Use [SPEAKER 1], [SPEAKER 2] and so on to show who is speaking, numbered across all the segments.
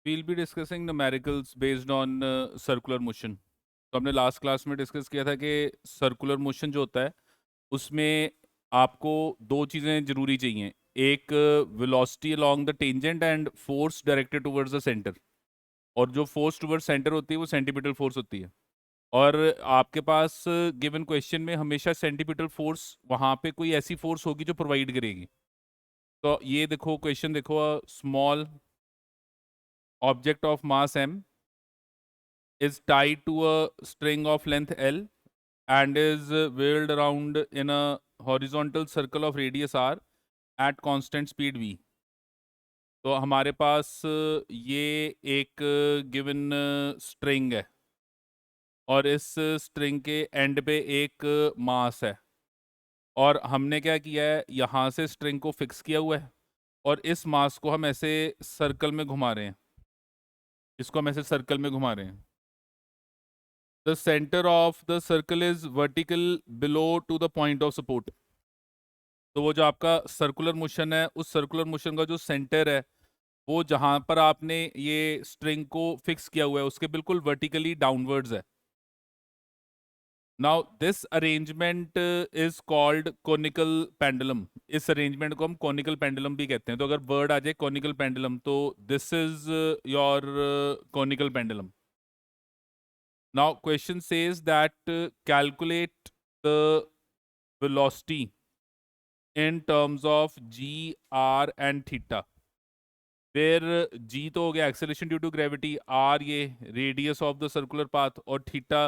[SPEAKER 1] we'll be discussing numericals based on circular motion. तो हमने last class में discuss किया था कि सर्कुलर मोशन जो होता है उसमें आपको दो चीज़ें ज़रूरी चाहिए, एक velocity along the tangent and force directed towards the centre. और जो फोर्स टुवर्ड्स सेंटर होती है वो सेंटीपिटल फोर्स होती है। और आपके पास गिवन क्वेश्चन में हमेशा सेंटीपिटल फोर्स वहाँ पे कोई ऐसी फोर्स होगी जो प्रोवाइड करेगी। तो ये देखो क्वेश्चन देखो, small object of mass m is tied to a string of length L and is whirled around in a horizontal circle of radius r at constant speed v। तो हमारे पास ये एक गिवन स्ट्रिंग है और इस string के and पे एक मास है, और हमने क्या किया है, यहाँ से स्ट्रिंग को फिक्स किया हुआ है और इस मास को हम ऐसे सर्कल में घुमा रहे हैं, इसको हम ऐसे सर्कल में घुमा रहे हैं। The center of the circle is vertical below to the point of support। तो वो जो आपका सर्कुलर मोशन है, उस सर्कुलर मोशन का जो सेंटर है वो जहां पर आपने ये स्ट्रिंग को फिक्स किया हुआ है उसके बिल्कुल वर्टिकली डाउनवर्ड्स है। Now this arrangement is called conical pendulum. इस अरेंजमेंट को हम कोनिकल पेंडुलम भी कहते हैं। तो अगर वर्ड आ जाए कोनिकल पेंडुलम तो this is your conical pendulum. Now question says that calculate the velocity in terms of g, r and theta, where g तो हो गया acceleration due to gravity, r ये radius of the circular path और theta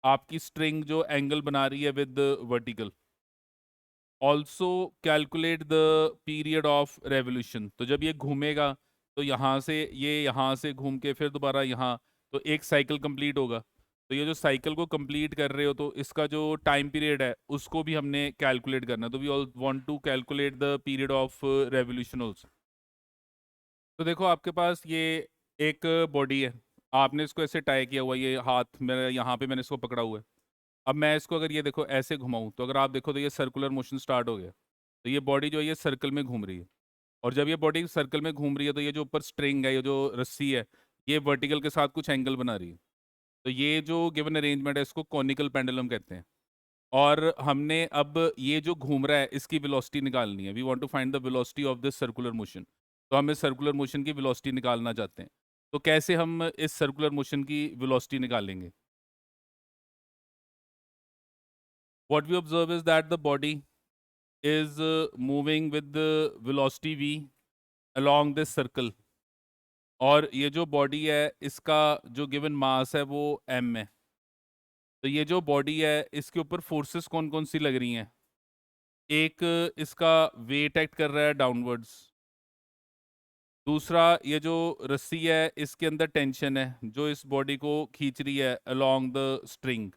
[SPEAKER 1] आपकी string जो angle बना रही है with the vertical। Also calculate the period of revolution। तो जब ये घूमेगा तो यहाँ से ये यहाँ से घूम के फिर दोबारा यहाँ, तो एक साइकिल कंप्लीट होगा। तो ये जो साइकिल को कंप्लीट कर रहे हो तो इसका जो टाइम पीरियड है उसको भी हमने कैलकुलेट करना है। तो we all want to calculate the period of revolution also. तो देखो आपके पास ये एक बॉडी है, आपने इसको ऐसे टाई किया हुआ है, ये हाथ मेरा यहाँ पे मैंने इसको पकड़ा हुआ है। अब मैं इसको अगर ये देखो ऐसे घुमाऊं तो अगर आप देखो तो ये सर्कुलर मोशन स्टार्ट हो गया। तो ये बॉडी जो है ये सर्कल में घूम रही है, और जब ये बॉडी सर्कल में घूम रही है तो ये जो ऊपर स्ट्रिंग है, ये जो रस्सी है, ये वर्टिकल के साथ कुछ एंगल बना रही है। तो ये जो गिवन अरेंजमेंट है इसको कॉनिकल पेंडुलम कहते हैं। और हमने अब ये जो घूम रहा है इसकी वेलोसिटी निकालनी है। We want to find the velocity of this circular motion. तो हम इस सर्कुलर मोशन की वेलोसिटी निकालना चाहते हैं। तो कैसे हम इस सर्कुलर मोशन की वेलोसिटी निकालेंगे? What we observe is that the body is moving with the velocity v along this circle, और ये जो बॉडी है इसका जो गिवन मास है वो m है। तो ये जो बॉडी है इसके ऊपर फोर्सेस कौन कौन सी लग रही हैं? एक इसका वेट एक्ट कर रहा है डाउनवर्ड्स। दूसरा ये जो रस्सी है इसके अंदर टेंशन है जो इस बॉडी को खींच रही है अलोंग द स्ट्रिंग।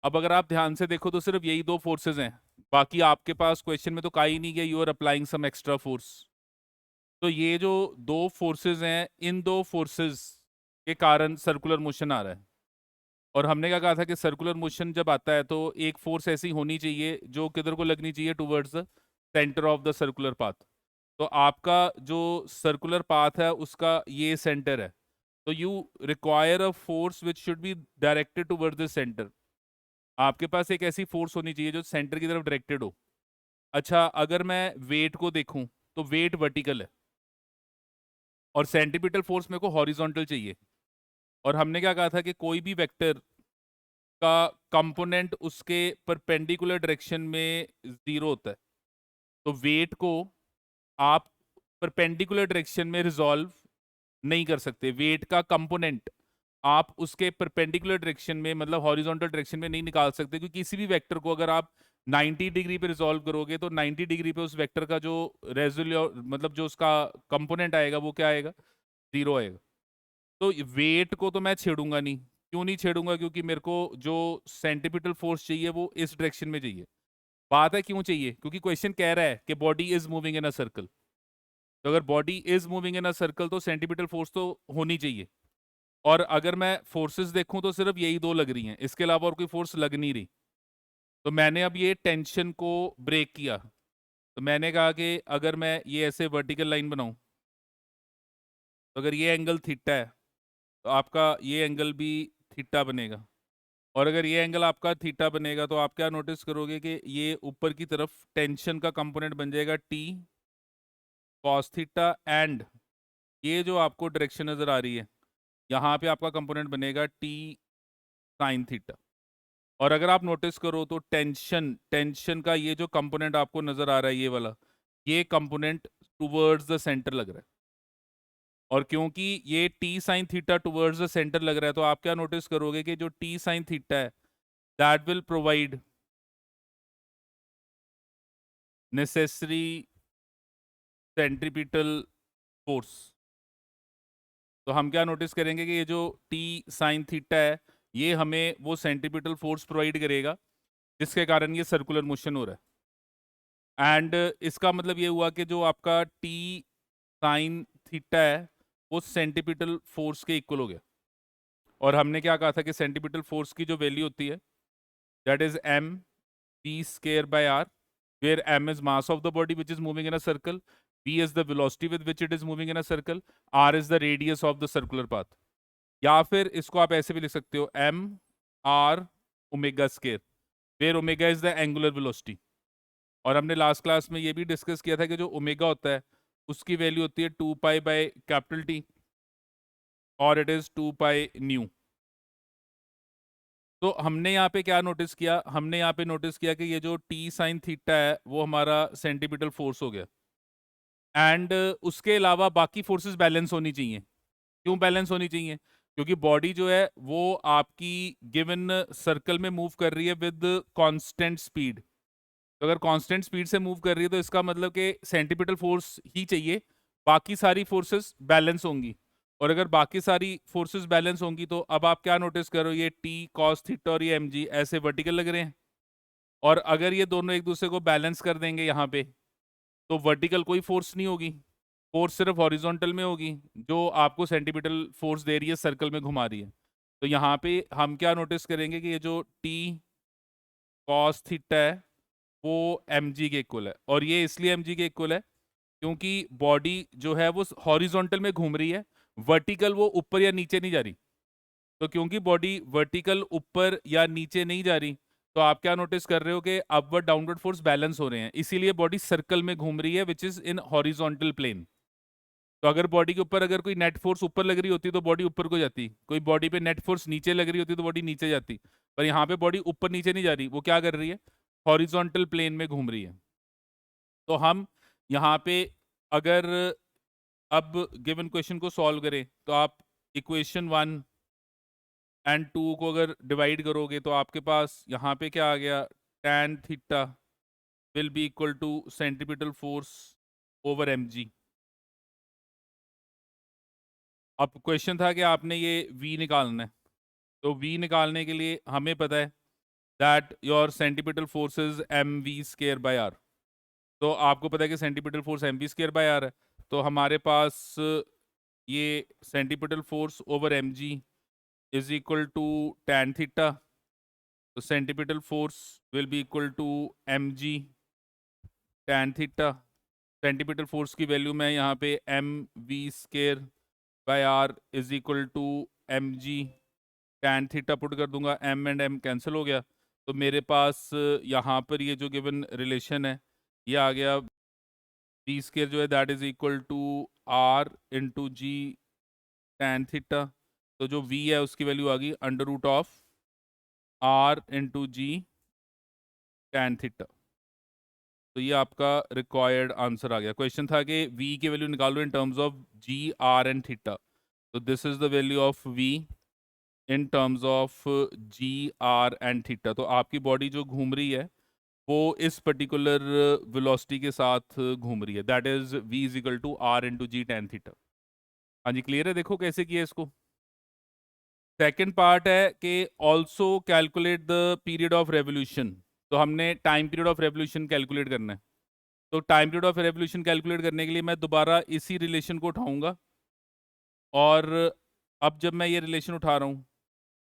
[SPEAKER 1] अब अगर आप ध्यान से देखो तो सिर्फ यही दो फोर्सेस हैं, बाकी आपके पास क्वेश्चन में तो कहा ही नहीं गया you are applying some extra force. तो ये जो दो फोर्सेस हैं, इन दो फोर्सेस के कारण सर्कुलर मोशन आ रहा है। और हमने क्या कहा था कि सर्कुलर मोशन जब आता है तो एक फोर्स ऐसी होनी चाहिए जो किधर को लगनी चाहिए, towards the centre of the circular path. तो आपका जो सर्कुलर पाथ है उसका ये सेंटर है, तो you require a force which should be directed towards the centre. आपके पास एक ऐसी फोर्स होनी चाहिए जो सेंटर की तरफ डायरेक्टेड हो। अच्छा, अगर मैं वेट को देखूं तो वेट वर्टिकल है और सेंटीपिटल फोर्स मेरे को हॉरिजॉन्टल चाहिए। और हमने क्या कहा था कि कोई भी वेक्टर का कंपोनेंट उसके परपेंडिकुलर डायरेक्शन में जीरो होता है। तो वेट को आप परपेंडिकुलर डायरेक्शन में रिजॉल्व नहीं कर सकते। वेट का कंपोनेंट आप उसके परपेंडिकुलर डायरेक्शन में, मतलब हॉरिजॉन्टल डायरेक्शन में नहीं निकाल सकते, क्योंकि किसी भी वेक्टर को अगर आप 90 डिग्री पे रिजॉल्व करोगे तो 90 डिग्री पे उस वेक्टर का जो मतलब जो उसका कंपोनेंट आएगा वो क्या आएगा? जीरो आएगा। तो वेट को तो मैं छेड़ूंगा नहीं। क्यों नहीं छेड़ूंगा? क्योंकि मेरे को जो सेंटीपिटल फोर्स चाहिए वो इस डायरेक्शन में चाहिए। बात है क्यों चाहिए? क्योंकि क्वेश्चन कह रहा है कि body is moving in a circle. तो अगर body is moving in a circle तो सेंटीपिटल फोर्स तो होनी चाहिए। और अगर मैं फोर्सेस देखूं तो सिर्फ यही दो लग रही हैं, इसके अलावा और कोई फोर्स लग नहीं रही। तो मैंने अब ये टेंशन को ब्रेक किया। तो मैंने कहा कि अगर मैं ये ऐसे वर्टिकल लाइन बनाऊं तो अगर ये एंगल थीटा है तो आपका ये एंगल भी थीटा बनेगा, और अगर ये एंगल आपका थीटा बनेगा तो आप क्या नोटिस करोगे कि ये ऊपर की तरफ टेंशन का कंपोनेंट बन जाएगा टी कॉस थीटा, एंड ये जो आपको डायरेक्शन नज़र आ रही है यहाँ पे आपका कंपोनेंट बनेगा टी साइन थीटा। और अगर आप नोटिस करो तो टेंशन टेंशन का ये जो कंपोनेंट आपको नज़र आ रहा है ये वाला, ये कंपोनेंट टुवर्ड्स द सेंटर लग रहा है, और क्योंकि ये T sine theta towards the centre लग रहा है तो आप क्या नोटिस करोगे कि जो टी साइन थीटा है that will provide necessary centripetal force. तो हम क्या नोटिस करेंगे कि ये जो टी साइन थीटा है ये हमें वो सेंट्रीपिटल फोर्स प्रोवाइड करेगा जिसके कारण ये सर्कुलर मोशन हो रहा है। एंड इसका मतलब ये हुआ कि जो आपका टी साइन थीटा है वो सेंट्रीपिटल फोर्स के इक्वल हो गया। और हमने क्या कहा था कि सेंट्रीपिटल फोर्स की जो वैल्यू होती है that is M we square by r, where m is mass of the body which is moving in a circle, v is the velocity with which it is moving in a circle, r is the radius of the circular path। या फिर इसको आप ऐसे भी लिख सकते हो m r omega square, where omega is the angular velocity. और हमने लास्ट क्लास में ये भी डिस्कस किया था कि जो ओमेगा होता है उसकी वैल्यू होती है 2 पाई बाय कैपिटल टी, और इट इज 2 पाई न्यू। तो हमने यहाँ पे क्या नोटिस किया, हमने यहाँ पे नोटिस किया कि ये जो टी साइन थीटा है वो हमारा सेंटीमीटर फोर्स हो गया, एंड उसके अलावा बाकी फोर्सेस बैलेंस होनी चाहिए। क्यों बैलेंस होनी चाहिए? क्योंकि बॉडी जो है वो आपकी गिवन सर्कल में मूव कर रही है विद कांस्टेंट स्पीड। तो अगर कांस्टेंट स्पीड से मूव कर रही है तो इसका मतलब कि सेंटीपिटल फोर्स ही चाहिए, बाकी सारी फोर्सेस बैलेंस होंगी। और अगर बाकी सारी फोर्सेस बैलेंस होंगी तो अब आप क्या नोटिस करो, ये टी कॉस थीटा और ये एम जी ऐसे वर्टिकल लग रहे हैं, और अगर ये दोनों एक दूसरे को बैलेंस कर देंगे यहाँ पे तो वर्टिकल कोई फोर्स नहीं होगी, फोर्स सिर्फ हॉरिजॉन्टल में होगी जो आपको सेंटीपिटल फोर्स दे रही है, सर्कल में घुमा रही है। तो यहाँ पे हम क्या नोटिस करेंगे कि ये जो टी कॉस थीटा है वो एम जी के इक्वल है, और ये इसलिए एम जी के इक्वल है क्योंकि बॉडी जो है वो हॉरिजॉन्टल में घूम रही है, वर्टिकल वो ऊपर या नीचे नहीं जा रही। तो क्योंकि बॉडी वर्टिकल ऊपर या नीचे नहीं जा रही तो आप क्या नोटिस कर रहे हो कि अपवर्ड डाउनवर्ड फोर्स बैलेंस हो रहे हैं, इसीलिए बॉडी सर्कल में घूम रही है which is in horizontal plane. तो अगर बॉडी के ऊपर अगर कोई नेट फोर्स ऊपर लग रही होती तो बॉडी ऊपर को जाती, कोई बॉडी पे नेट फोर्स नीचे लग रही होती तो बॉडी नीचे जाती, पर यहाँ पे बॉडी ऊपर नीचे नहीं जा रही, वो क्या कर रही है, हॉरिजॉन्टल प्लेन में घूम रही है। तो हम यहाँ पे अगर अब गिवन क्वेश्चन को सॉल्व करें तो आप इक्वेशन 1 एंड 2 को अगर डिवाइड करोगे तो आपके पास यहाँ पे क्या आ गया, tan theta will be equal to centripetal force over M g. अब क्वेश्चन था कि आपने ये v निकालना है, तो v निकालने के लिए हमें पता है that your centripetal force is M we square by R. तो आपको पता है कि centripetal force M we square by are है, तो हमारे पास ये centripetal force over M G is equal to tan theta. तो centripetal force will be equal to M G tan theta. Centripetal force की वैल्यू मैं यहाँ पे M we square by R is equal to M G tan theta put कर दूंगा, m and m cancel हो गया, तो मेरे पास यहाँ पर ये जो गिवन रिलेशन है ये आ गया, वी स्केयर जो है that is equal to r into g tan theta. तो जो v है उसकी वैल्यू आ गई under root of r into g tan theta. तो ये आपका रिक्वायर्ड आंसर आ गया। क्वेश्चन था कि v की वैल्यू निकालो in terms of g r and theta. तो this is the value of v in terms of G R and theta. तो आपकी बॉडी जो घूम रही है वो इस पर्टिकुलर वेलोसिटी के साथ घूम रही है, that is v is equal to r into g tan theta. हाँ जी, क्लियर है? देखो कैसे किया इसको। सेकेंड पार्ट है कि also calculate the period of revolution. तो हमने time period of revolution calculate करना है। तो time period of revolution calculate करने के लिए मैं दोबारा इसी रिलेशन को उठाऊंगा, और अब जब मैं ये रिलेशन उठा रहा हूँ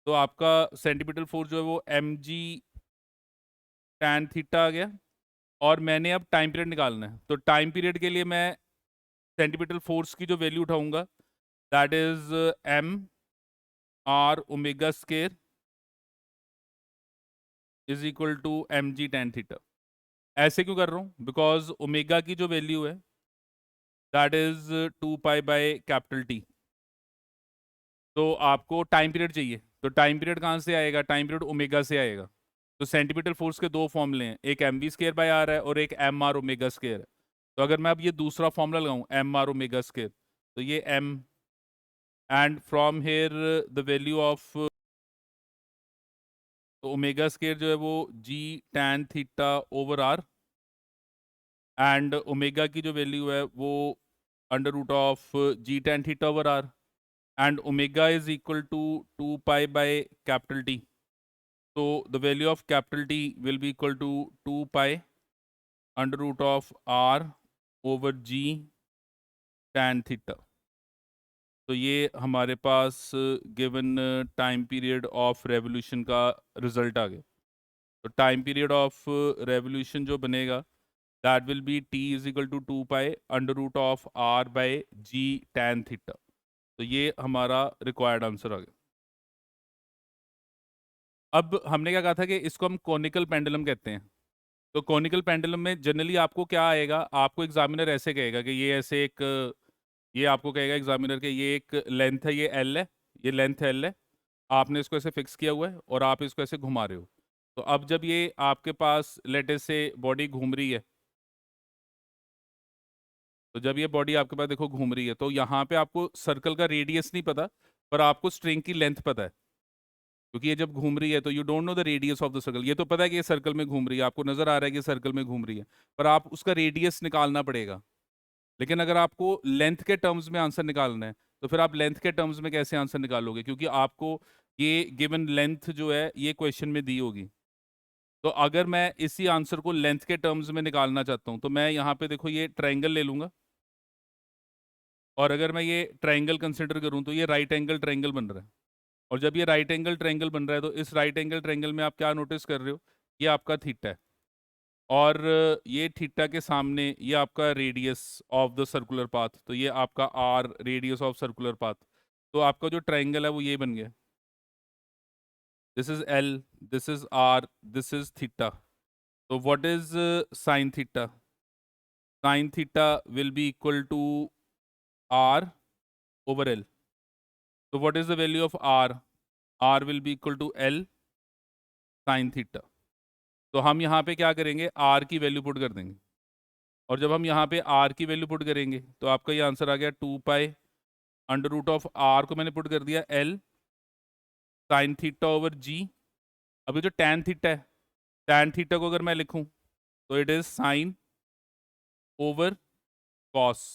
[SPEAKER 1] तो आपका सेंटीमीटर फोर्स जो है वो एम जी tan थीटा आ गया, और मैंने अब टाइम पीरियड निकालना है। तो टाइम पीरियड के लिए मैं सेंटीमीटर फोर्स की जो वैल्यू उठाऊंगा that is m r omega square is equal to M g tan theta. ऐसे क्यों कर रहा हूँ? बिकॉज ओमेगा की जो वैल्यू है दैट इज 2 पाई/कैपिटल टी। तो आपको टाइम पीरियड चाहिए, तो टाइम पीरियड कहाँ से आएगा? टाइम पीरियड ओमेगा से आएगा। तो सेंटीमीटर फोर्स के दो फॉर्मूले हैं, एक m we square by are है और एक एम आर ओमेगा स्केयर है। तो अगर मैं अब ये दूसरा फॉर्मूला लगाऊं एम आर ओमेगा स्केयर, तो ये M, and from here the value of omega square जो है वो G tan theta over R, and omega की जो वैल्यू है वो under root of G tan theta over R, and omega is equal to 2 pi capital T. So the value of capital T will be equal to 2 pi under root of R over G tan theta. तो ये हमारे पास given time period of revolution का result आ गया। तो time period of revolution जो बनेगा that will be T is equal to 2 pi under root of R by G tan theta. तो ये हमारा रिक्वायर्ड आंसर आ गया। अब हमने क्या कहा था कि इसको हम कॉनिकल पेंडुलम कहते हैं। तो कॉनिकल पेंडुलम में जनरली आपको क्या आएगा? आपको एग्जामिनर ऐसे कहेगा कि ये ऐसे एक, ये आपको कहेगा एग्जामिनर के ये एक लेंथ है, ये एल है, ये लेंथ एल है, आपने इसको ऐसे फिक्स किया हुआ है और आप इसको ऐसे घुमा रहे हो। तो अब जब ये आपके पास लेटे से बॉडी घूम रही है, तो जब ये बॉडी आपके पास देखो घूम रही है, तो यहाँ पे आपको सर्कल का रेडियस नहीं पता, पर आपको स्ट्रिंग की लेंथ पता है। क्योंकि ये जब घूम रही है तो you don't know the radius of the circle. ये तो पता है कि ये सर्कल में घूम रही है, आपको नजर आ रहा है कि सर्कल में घूम रही है, पर आप उसका रेडियस निकालना पड़ेगा। लेकिन अगर आपको लेंथ के टर्म्स में आंसर निकालना है, तो फिर आप लेंथ के टर्म्स में कैसे आंसर निकालोगे? क्योंकि आपको ये गिवन लेंथ जो है ये क्वेश्चन में दी होगी। तो अगर मैं इसी आंसर को लेंथ के टर्म्स में निकालना चाहता हूँ, तो मैं यहाँ पे देखो ये ट्रायंगल ले लूंगा, और अगर मैं ये ट्रायंगल कंसिडर करूँ तो ये राइट एंगल ट्रायंगल बन रहा है। और जब ये राइट एंगल ट्रायंगल बन रहा है, तो इस राइट एंगल ट्रायंगल में आप क्या नोटिस कर रहे हो? ये आपका थीटा है, और ये थीटा के सामने ये आपका radius of the circular path, तो ये आपका R radius of circular path. तो आपका जो ट्रायंगल है वो ये बन गया, this is L, this is R, this is theta. तो what is sine theta? Sine theta will be equal to R over L. तो what is the value of R? R will be equal to L sine theta. तो हम यहाँ पे क्या करेंगे? Are की value put कर देंगे, और जब हम यहाँ पे आर की वैल्यू पुट करेंगे तो आपका ये आंसर आ गया 2 pi under root of r को मैंने पुट कर दिया l sine theta over g. अभी जो टैन थीटा है, टैन थीटा को अगर मैं लिखूं तो it is sine over cos.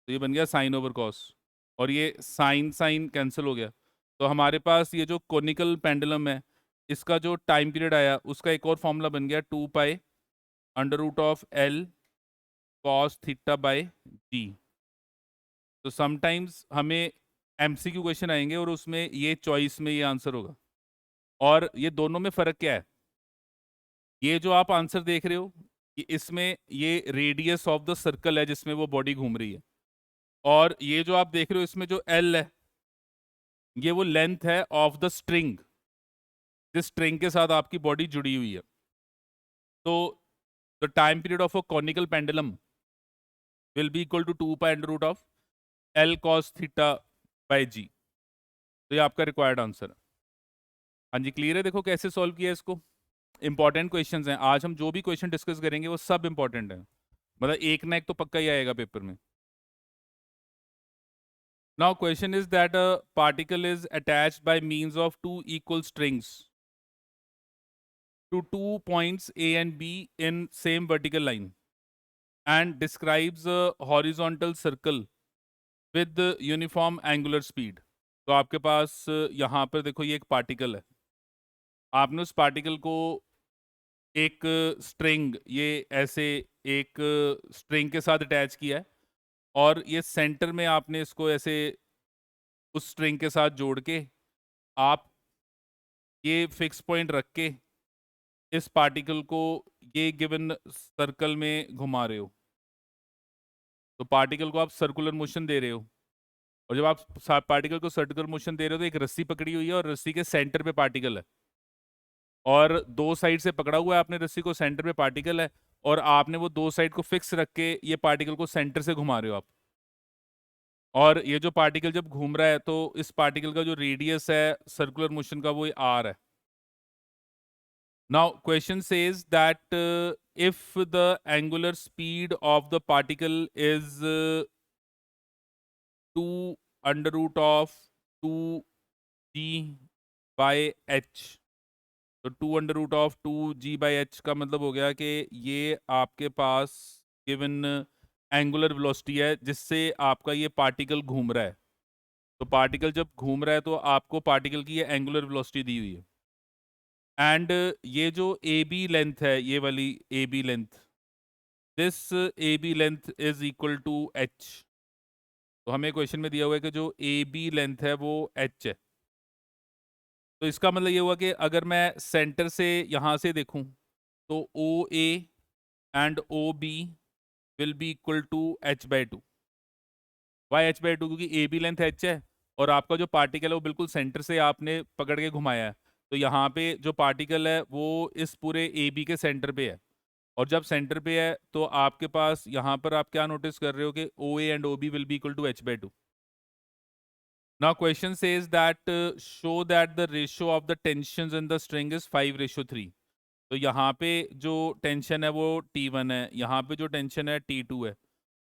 [SPEAKER 1] तो ये बन गया साइन ओवर कॉस, और ये साइन साइन कैंसिल हो गया। तो हमारे पास ये जो कोनिकल पेंडुलम है, इसका जो टाइम पीरियड आया उसका एक और फॉर्मूला बन गया 2 pi under root of L cos theta by G. तो समटाइम्स हमें एमसीक्यू क्वेश्चन आएंगे और उसमें ये चॉइस में ये आंसर होगा। और ये दोनों में फर्क क्या है? ये जो आप आंसर देख रहे हो, इसमें ये रेडियस ऑफ द सर्कल है जिसमें वो बॉडी घूम रही है, और ये जो आप देख रहे हो इसमें जो एल है, ये वो लेंथ है ऑफ द स्ट्रिंग, जिस स्ट्रिंग के साथ आपकी बॉडी जुड़ी हुई है। तो the time period of a conical pendulum will be equal to 2 pi under root of L cos theta by G. तो ये आपका रिक्वायर्ड आंसर है। हाँ जी, क्लियर है? देखो कैसे सॉल्व किया इसको। इंपॉर्टेंट क्वेश्चंस हैं, आज हम जो भी क्वेश्चन डिस्कस करेंगे वो सब इंपॉर्टेंट है, मतलब एक ना एक तो पक्का ही आएगा पेपर में। Now question is that a particle is attached by means of two equal strings to two points A and B in same vertical line and describes a horizontal circle with the uniform angular speed। तो आपके पास यहाँ पर देखो ये एक particle है, आपने उस पार्टिकल को एक स्ट्रिंग, ये ऐसे एक स्ट्रिंग के साथ अटैच किया है, और ये सेंटर में आपने इसको ऐसे उस स्ट्रिंग के साथ जोड़ के आप ये फिक्स पॉइंट रख के इस पार्टिकल को ये गिवन सर्कल में घुमा रहे हो। तो पार्टिकल को आप सर्कुलर मोशन दे रहे हो, और जब आप पार्टिकल को सर्कुलर मोशन दे रहे हो तो एक रस्सी पकड़ी हुई है और रस्सी के सेंटर पे पार्टिकल है, और दो साइड से पकड़ा हुआ है आपने रस्सी को, सेंटर पे पार्टिकल है, और आपने वो दो साइड को फिक्स रख के ये पार्टिकल को सेंटर से घुमा रहे हो आप। और ये जो पार्टिकल जब घूम रहा है तो इस पार्टिकल का जो रेडियस है सर्कुलर मोशन का वो आर है। Now question says that if the angular speed of the particle is 2√2g/h, तो 2√2g/h का मतलब हो गया कि ये आपके पास गिवन एंगुलर वेलोसिटी है जिससे आपका ये पार्टिकल घूम रहा है। तो पार्टिकल जब घूम रहा है तो आपको पार्टिकल की ये एंगुलर वेलोसिटी दी हुई है। एंड ये जो ए बी लेंथ है, ये वाली a b length, this a b length is equal to h. तो हमें क्वेश्चन में दिया हुआ है कि जो ए बी लेंथ है वो एच है। तो इसका मतलब ये हुआ कि अगर मैं सेंटर से यहाँ से देखूँ तो O A and O B will be equal to h/2। Why h/2? क्योंकि ए बी लेंथ h है और आपका जो पार्टिकल है वो बिल्कुल सेंटर से आपने पकड़ के घुमाया है, तो यहाँ पे जो पार्टिकल है वो इस पूरे ए बी के सेंटर पे है। और जब सेंटर पे है तो आपके पास यहाँ पर आप क्या नोटिस कर रहे हो कि O A and O B will be equal to h/2। Now question says that show that the ratio of the tensions in the string is 5:3। तो यहाँ पे जो टेंशन है वो T1 है, यहाँ पे जो टेंशन है T2 है,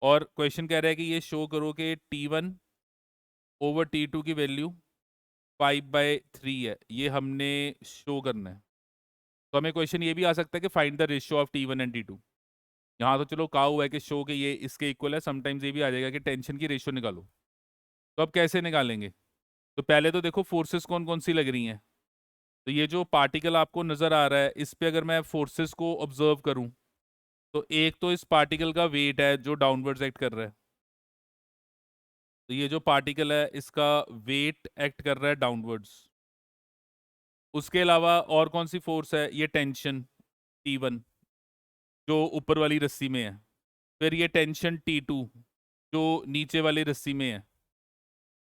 [SPEAKER 1] और क्वेश्चन कह रहा है कि ये शो करो कि T1 ओवर T2 की वैल्यू 5/3 है, ये हमने शो करना है। तो हमें क्वेश्चन ये भी आ सकता है कि find the ratio of T1 and T2। यहाँ तो चलो कहा हुआ है कि शो कि ये इसके इक्वल है, समटाइम्स ये भी आ जाएगा कि टेंशन की रेशियो निकालो। तो अब कैसे निकालेंगे? तो पहले तो देखो फोर्सेस कौन कौन सी लग रही हैं। तो ये जो पार्टिकल आपको नज़र आ रहा है इस पे अगर मैं फोर्सेस को ऑब्जर्व करूं तो एक तो इस पार्टिकल का वेट है जो डाउनवर्ड्स एक्ट कर रहा है। तो ये जो पार्टिकल है इसका वेट एक्ट कर रहा है डाउनवर्ड्स। उसके अलावा और कौन सी फोर्स है? ये टेंशन T1 जो ऊपर वाली रस्सी में है, फिर ये टेंशन T2 जो नीचे वाली रस्सी में है।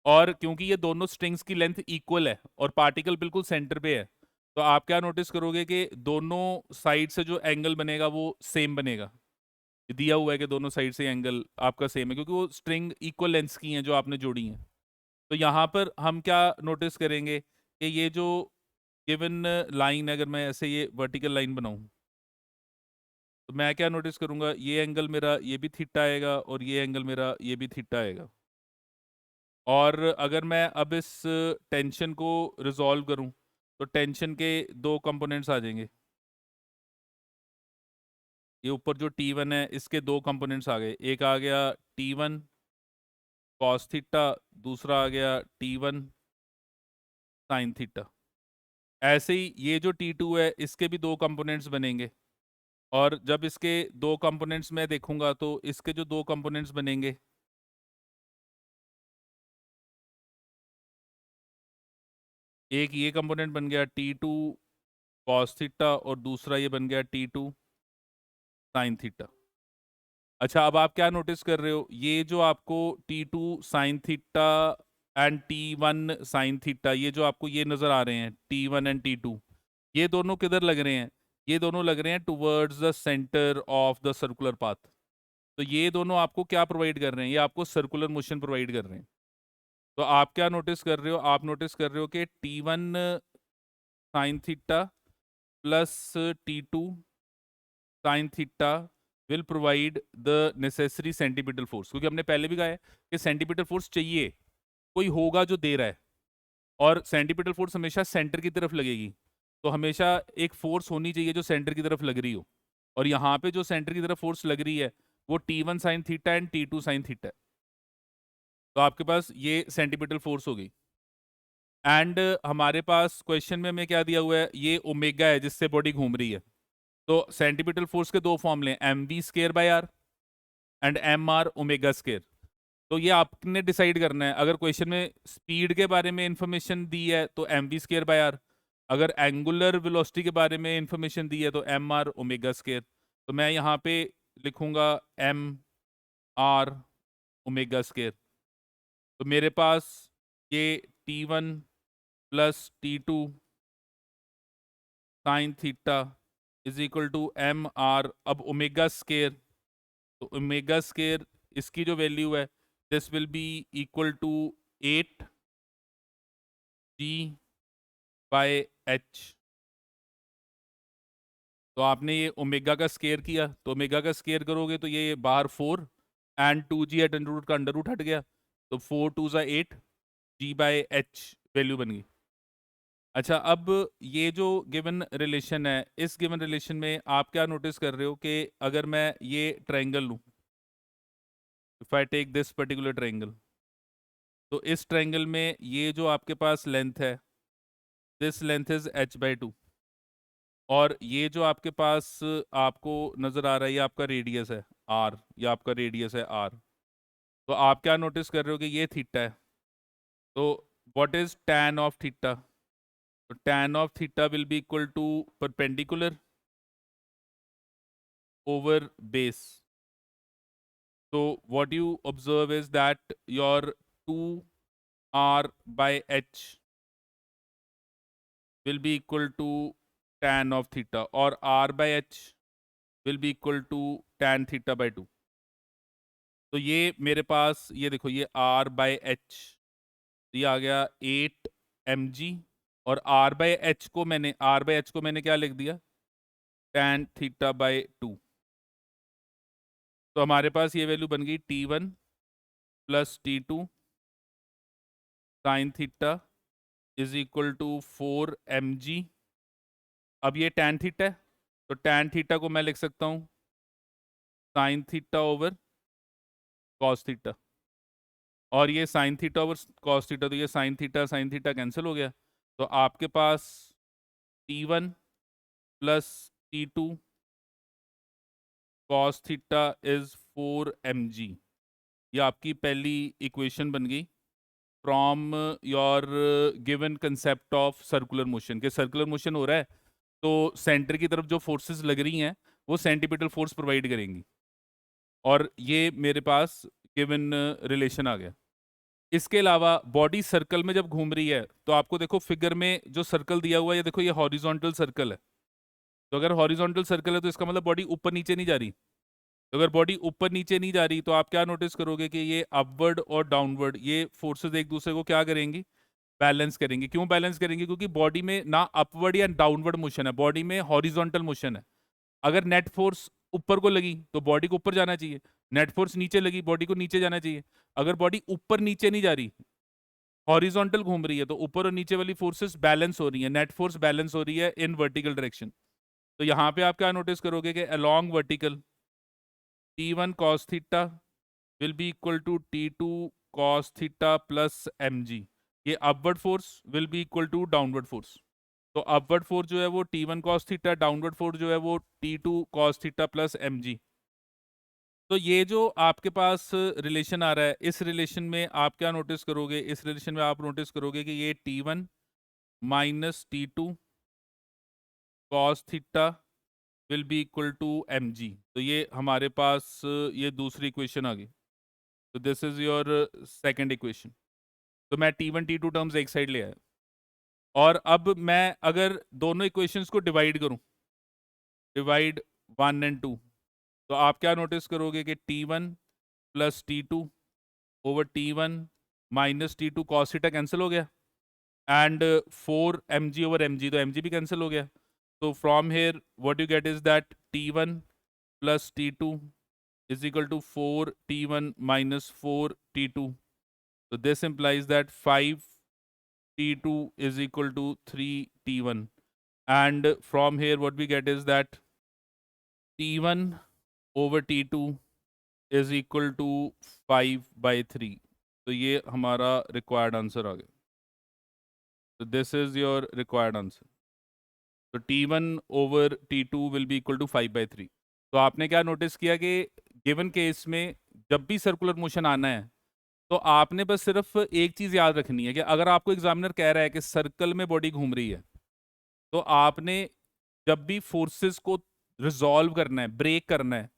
[SPEAKER 1] और क्योंकि ये दोनों स्ट्रिंग्स की लेंथ इक्वल है और पार्टिकल बिल्कुल सेंटर पे है, तो आप क्या नोटिस करोगे कि दोनों साइड से जो एंगल बनेगा वो सेम बनेगा। ये दिया हुआ है कि दोनों साइड से एंगल आपका सेम है क्योंकि वो स्ट्रिंग इक्वल लेंथ्स की हैं जो आपने जोड़ी हैं। तो यहाँ पर हम क्या नोटिस करेंगे कि ये जो गिवन लाइन, अगर मैं ऐसे ये वर्टिकल लाइन बनाऊं तो मैं क्या नोटिस करूंगा, ये एंगल मेरा ये भी थीटा आएगा और ये एंगल मेरा ये भी थीटा आएगा। और अगर मैं अब इस टेंशन को रिजॉल्व करूं तो टेंशन के दो कंपोनेंट्स आ जाएंगे। ये ऊपर जो T1 है इसके दो कंपोनेंट्स आ गए, एक आ गया T1 कॉस थीटा, दूसरा आ गया T1 साइन थीटा। ऐसे ही ये जो T2 है इसके भी दो कंपोनेंट्स बनेंगे, और जब इसके दो कंपोनेंट्स मैं देखूंगा तो इसके जो दो कंपोनेंट्स बनेंगे, एक ये कंपोनेंट बन गया T2 कॉस थीटा और दूसरा ये बन गया T2 साइन थीटा। अच्छा, अब आप क्या नोटिस कर रहे हो, ये जो आपको T2 sine theta and T1 sine theta, ये जो आपको ये नज़र आ रहे हैं T1 एंड T2, ये दोनों किधर लग रहे हैं? ये दोनों लग रहे हैं towards the centre of the circular path. तो ये दोनों आपको क्या प्रोवाइड कर रहे हैं? ये आपको सर्कुलर मोशन प्रोवाइड कर रहे हैं। तो आप क्या नोटिस कर रहे हो? आप नोटिस कर रहे हो कि T1 sine theta plus T2 sine theta will provide the necessary centimetre force, क्योंकि हमने पहले भी कहा है कि सेंटीमीटर फोर्स चाहिए, कोई होगा जो दे रहा है, और सेंटीमीटर फोर्स हमेशा सेंटर की तरफ लगेगी। तो हमेशा एक फोर्स होनी चाहिए जो सेंटर की तरफ लग रही हो, और यहाँ पे जो सेंटर की तरफ फोर्स लग रही है वो T1 sine theta and T2 sine theta है। तो आपके पास ये सेंटीमीटर फोर्स होगी। एंड हमारे पास क्वेश्चन में हमें क्या दिया हुआ है, ये ओमेगा है जिससे बॉडी घूम रही है। तो सेंटीमीटर फोर्स के दो फॉर्मूले, mv²/r and mr omega square. तो ये आपने डिसाइड करना है। अगर क्वेश्चन में स्पीड के बारे में इंफॉर्मेशन दी है तो mv²/r, अगर एंगुलर वेलोसिटी के बारे में इंफॉर्मेशन दी है तो mr ओमेगा स्क्वायर। तो मैं यहाँ पे लिखूंगा mr ओमेगा स्क्वायर। तो तो मेरे पास ये T1 plus T2 sine theta is equal to m r. अब ओमेगा स्केयर, तो ओमेगा स्केयर इसकी जो वैल्यू है this will be equal to 8 g by h. तो आपने ये ओमेगा का स्केयर किया, तो ओमेगा का स्केयर करोगे तो ये बाहर 4 and 2g at under root का अंडर रूट हट गया, तो 4 2 8 जी बाय एच वैल्यू बन गई। अच्छा, अब ये जो गिवन रिलेशन है, इस गिवन रिलेशन में आप क्या नोटिस कर रहे हो कि अगर मैं ये ट्रायंगल लूँ, if I take this particular triangle, तो इस ट्रायंगल में ये जो आपके पास लेंथ है, दिस लेंथ इज h/2, और ये जो आपके पास आपको नजर आ रहा है ये आपका रेडियस है r, या आपका रेडियस है r। तो आप क्या नोटिस कर रहे हो कि ये थीटा है, तो what is tan of theta? तो tan of theta will be equal to perpendicular over base. So what you observe is that your 2r by h will be equal to tan of theta, or r by h will be equal to tan theta by 2। तो ये मेरे पास ये देखो, ये r by h, ये आ गया 8 mg, और r by h को मैंने क्या लिख दिया, tan theta by 2। तो हमारे पास ये वैल्यू बन गई T1 plus T2 sine theta is equal to 4 mg। अब ये tan थीटा है, तो tan थीटा को मैं लिख सकता हूँ sign theta over cos theta, और ये sign theta over cos theta, तो ये साइन थीटा कैंसिल हो गया। तो आपके पास T1 plus T2 cos theta is 4 mg। ये आपकी पहली इक्वेशन बन गई from your given concept of circular motion. के सर्कुलर मोशन हो रहा है तो सेंटर की तरफ जो फोर्सेस लग रही हैं वो सेंटीपिटल फोर्स प्रोवाइड करेंगी, और ये मेरे पास गिवन रिलेशन आ गया। इसके अलावा बॉडी सर्कल में जब घूम रही है तो आपको देखो फिगर में जो सर्कल दिया हुआ है, ये देखो ये हॉरिजॉन्टल सर्कल है। तो अगर हॉरिजॉन्टल सर्कल है तो इसका मतलब बॉडी ऊपर नीचे नहीं जा रही। तो अगर बॉडी ऊपर नीचे नहीं जा रही तो आप क्या नोटिस करोगे कि ये अपवर्ड और डाउनवर्ड ये फोर्सेस एक दूसरे को क्या करेंगी, बैलेंस करेंगे। क्यों बैलेंस करेंगे? क्योंकि बॉडी में ना अपवर्ड या डाउनवर्ड मोशन है, बॉडी में हॉरिजॉन्टल मोशन है। अगर नेट फोर्स ऊपर को लगी तो बॉडी को ऊपर जाना चाहिए, नेट फोर्स नीचे लगी बॉडी को नीचे जाना चाहिए। अगर बॉडी ऊपर नीचे नहीं जा रही, हॉरिजॉन्टल घूम रही है, तो ऊपर और नीचे वाली फोर्सेस बैलेंस हो रही है, नेट फोर्स बैलेंस हो रही है इन वर्टिकल डायरेक्शन। तो यहाँ पे आप क्या नोटिस करोगे कि along vertical T1 cos theta will be equal to T2 cos theta plus mg। ये upward force will be equal to downward force. तो अपवर्ड फोर्स जो है वो T1 cos theta, downward force जो है वो T2 cos theta plus mg। तो ये जो आपके पास रिलेशन आ रहा है, इस रिलेशन में आप क्या नोटिस करोगे, इस रिलेशन में आप नोटिस करोगे कि ये T1 minus T2 cos theta will be equal to mg। तो ये हमारे पास ये दूसरी इक्वेशन आ गई। तो this is your second equation. तो मैं T1 T2 टर्म्स एक साइड ले आया, और अब मैं अगर दोनों इक्वेशंस को डिवाइड करूं, डिवाइड 1 एंड 2, तो आप क्या नोटिस करोगे कि T1 plus T2 over T1 minus T2 cos theta cancel हो गया, एंड 4 mg ओवर mg, तो mg भी कैंसिल हो गया। तो from here what you get is that T1 plus T2 is equal to 4 T1 minus 4 T2. So this implies that 5 T2 is equal to 3 T1. And from here what we get is that T1 over T2 is equal to 5 by 3. तो ये हमारा required answer आ गया। So this is your required answer. तो T1 over T2 will be equal to 5 by 3. तो आपने क्या notice किया कि गिवन केस में जब भी सर्कुलर मोशन आना है तो आपने बस सिर्फ एक चीज याद रखनी है कि अगर आपको एग्जामिनर कह रहा है कि सर्कल में बॉडी घूम रही है, तो आपने जब भी फोर्सेस को रिजॉल्व करना है, ब्रेक करना है,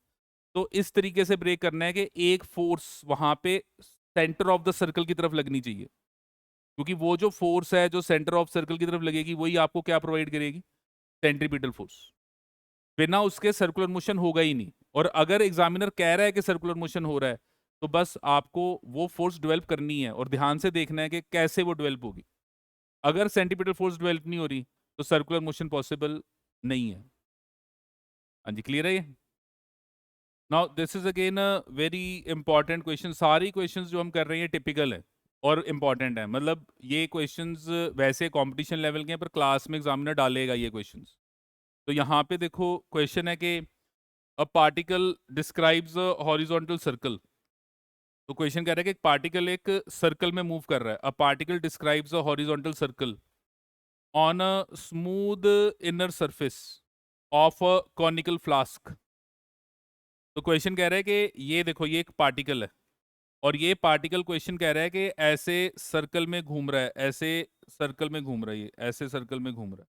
[SPEAKER 1] तो इस तरीके से ब्रेक करना है कि एक फोर्स वहां पे सेंटर ऑफ द सर्कल की तरफ लगनी चाहिए, क्योंकि वो जो फोर्स है जो सेंटर ऑफ सर्कल की तरफ लगेगी वही आपको क्या प्रोवाइड करेगी, सेंट्रीपिटल फोर्स। बिना उसके सर्कुलर मोशन होगा ही नहीं। और अगर एग्जामिनर कह रहा है कि सर्कुलर मोशन हो रहा है तो बस आपको वो फोर्स डेवलप करनी है और ध्यान से देखना है कि कैसे वो डेवलप होगी। अगर सेंट्रीपिटल फोर्स डेवलप नहीं हो रही तो सर्कुलर मोशन पॉसिबल नहीं है। हाँ जी, क्लियर है ये? Now this is again a very important question. सारी क्वेश्चंस जो हम कर रहे हैं टिपिकल है और इम्पॉर्टेंट है। मतलब ये क्वेश्चंस वैसे कंपटीशन लेवल के हैं पर क्लास में एग्जामिनर डालेगा ये क्वेश्चंस। तो यहाँ पे देखो क्वेश्चन है कि a particle describes a horizontal circle. तो क्वेश्चन कह रहा है कि एक पार्टिकल एक सर्कल में मूव कर रहा है। A particle describes a horizontal circle on a smooth inner surface of a conical flask. तो क्वेश्चन कह रहा है कि ये देखो ये एक पार्टिकल है और ये पार्टिकल क्वेश्चन कह रहा है कि ऐसे सर्कल में घूम रहा है, ऐसे सर्कल में घूम रहा है, ये ऐसे सर्कल में घूम रहा है।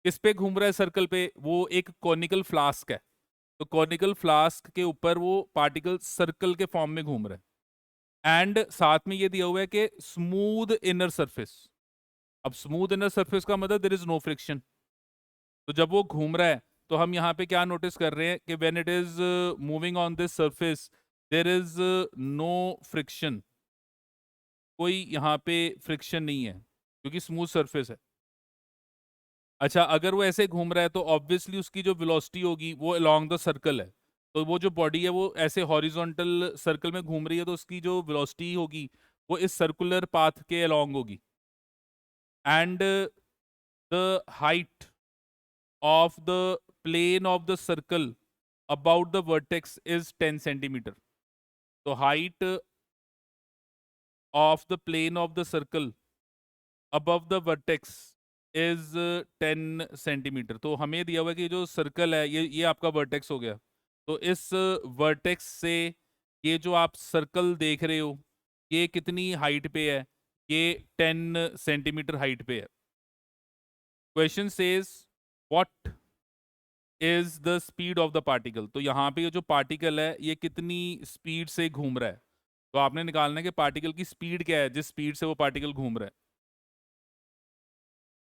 [SPEAKER 1] किस पे घूम रहा है सर्कल पे? वो एक कॉनिकल फ्लास्क है। तो कॉनिकल फ्लास्क के ऊपर वो पार्टिकल सर्कल के फॉर्म में घूम रहा है एंड साथ में ये दिया हुआ है कि स्मूथ इनर सरफेस। अब स्मूथ इनर सरफेस का मतलब देयर इज नो फ्रिक्शन। तो जब वो घूम रहा है तो हम यहाँ पे क्या नोटिस कर रहे हैं कि when it is moving on this surface there is no friction. कोई यहाँ पे फ्रिक्शन नहीं है क्योंकि स्मूथ सरफेस है। अच्छा, अगर वो ऐसे घूम रहा है तो ऑब्वियसली उसकी जो वेलोसिटी होगी वो अलोंग द सर्कल है। तो वो जो बॉडी है वो ऐसे हॉरिजॉन्टल सर्कल में घूम रही है तो उसकी जो वेलोसिटी होगी वो इस सर्कुलर पाथ के अलोंग होगी। And the height of the plane of the circle about the vertex is 10 centimetre. तो height of the plane of the circle above the vertex is 10 centimetre. तो हमें दिया हुआ है कि जो सर्कल है ये आपका वर्टेक्स हो गया। तो इस वर्टेक्स से ये जो आप सर्कल देख रहे हो ये कितनी हाइट पे है? ये 10 सेंटीमीटर हाइट पे है। Question says what is the speed of the particle. तो यहाँ पे ये जो पार्टिकल है ये कितनी स्पीड से घूम रहा है? तो आपने निकालना है कि पार्टिकल की स्पीड क्या है जिस स्पीड से वो पार्टिकल घूम रहा है।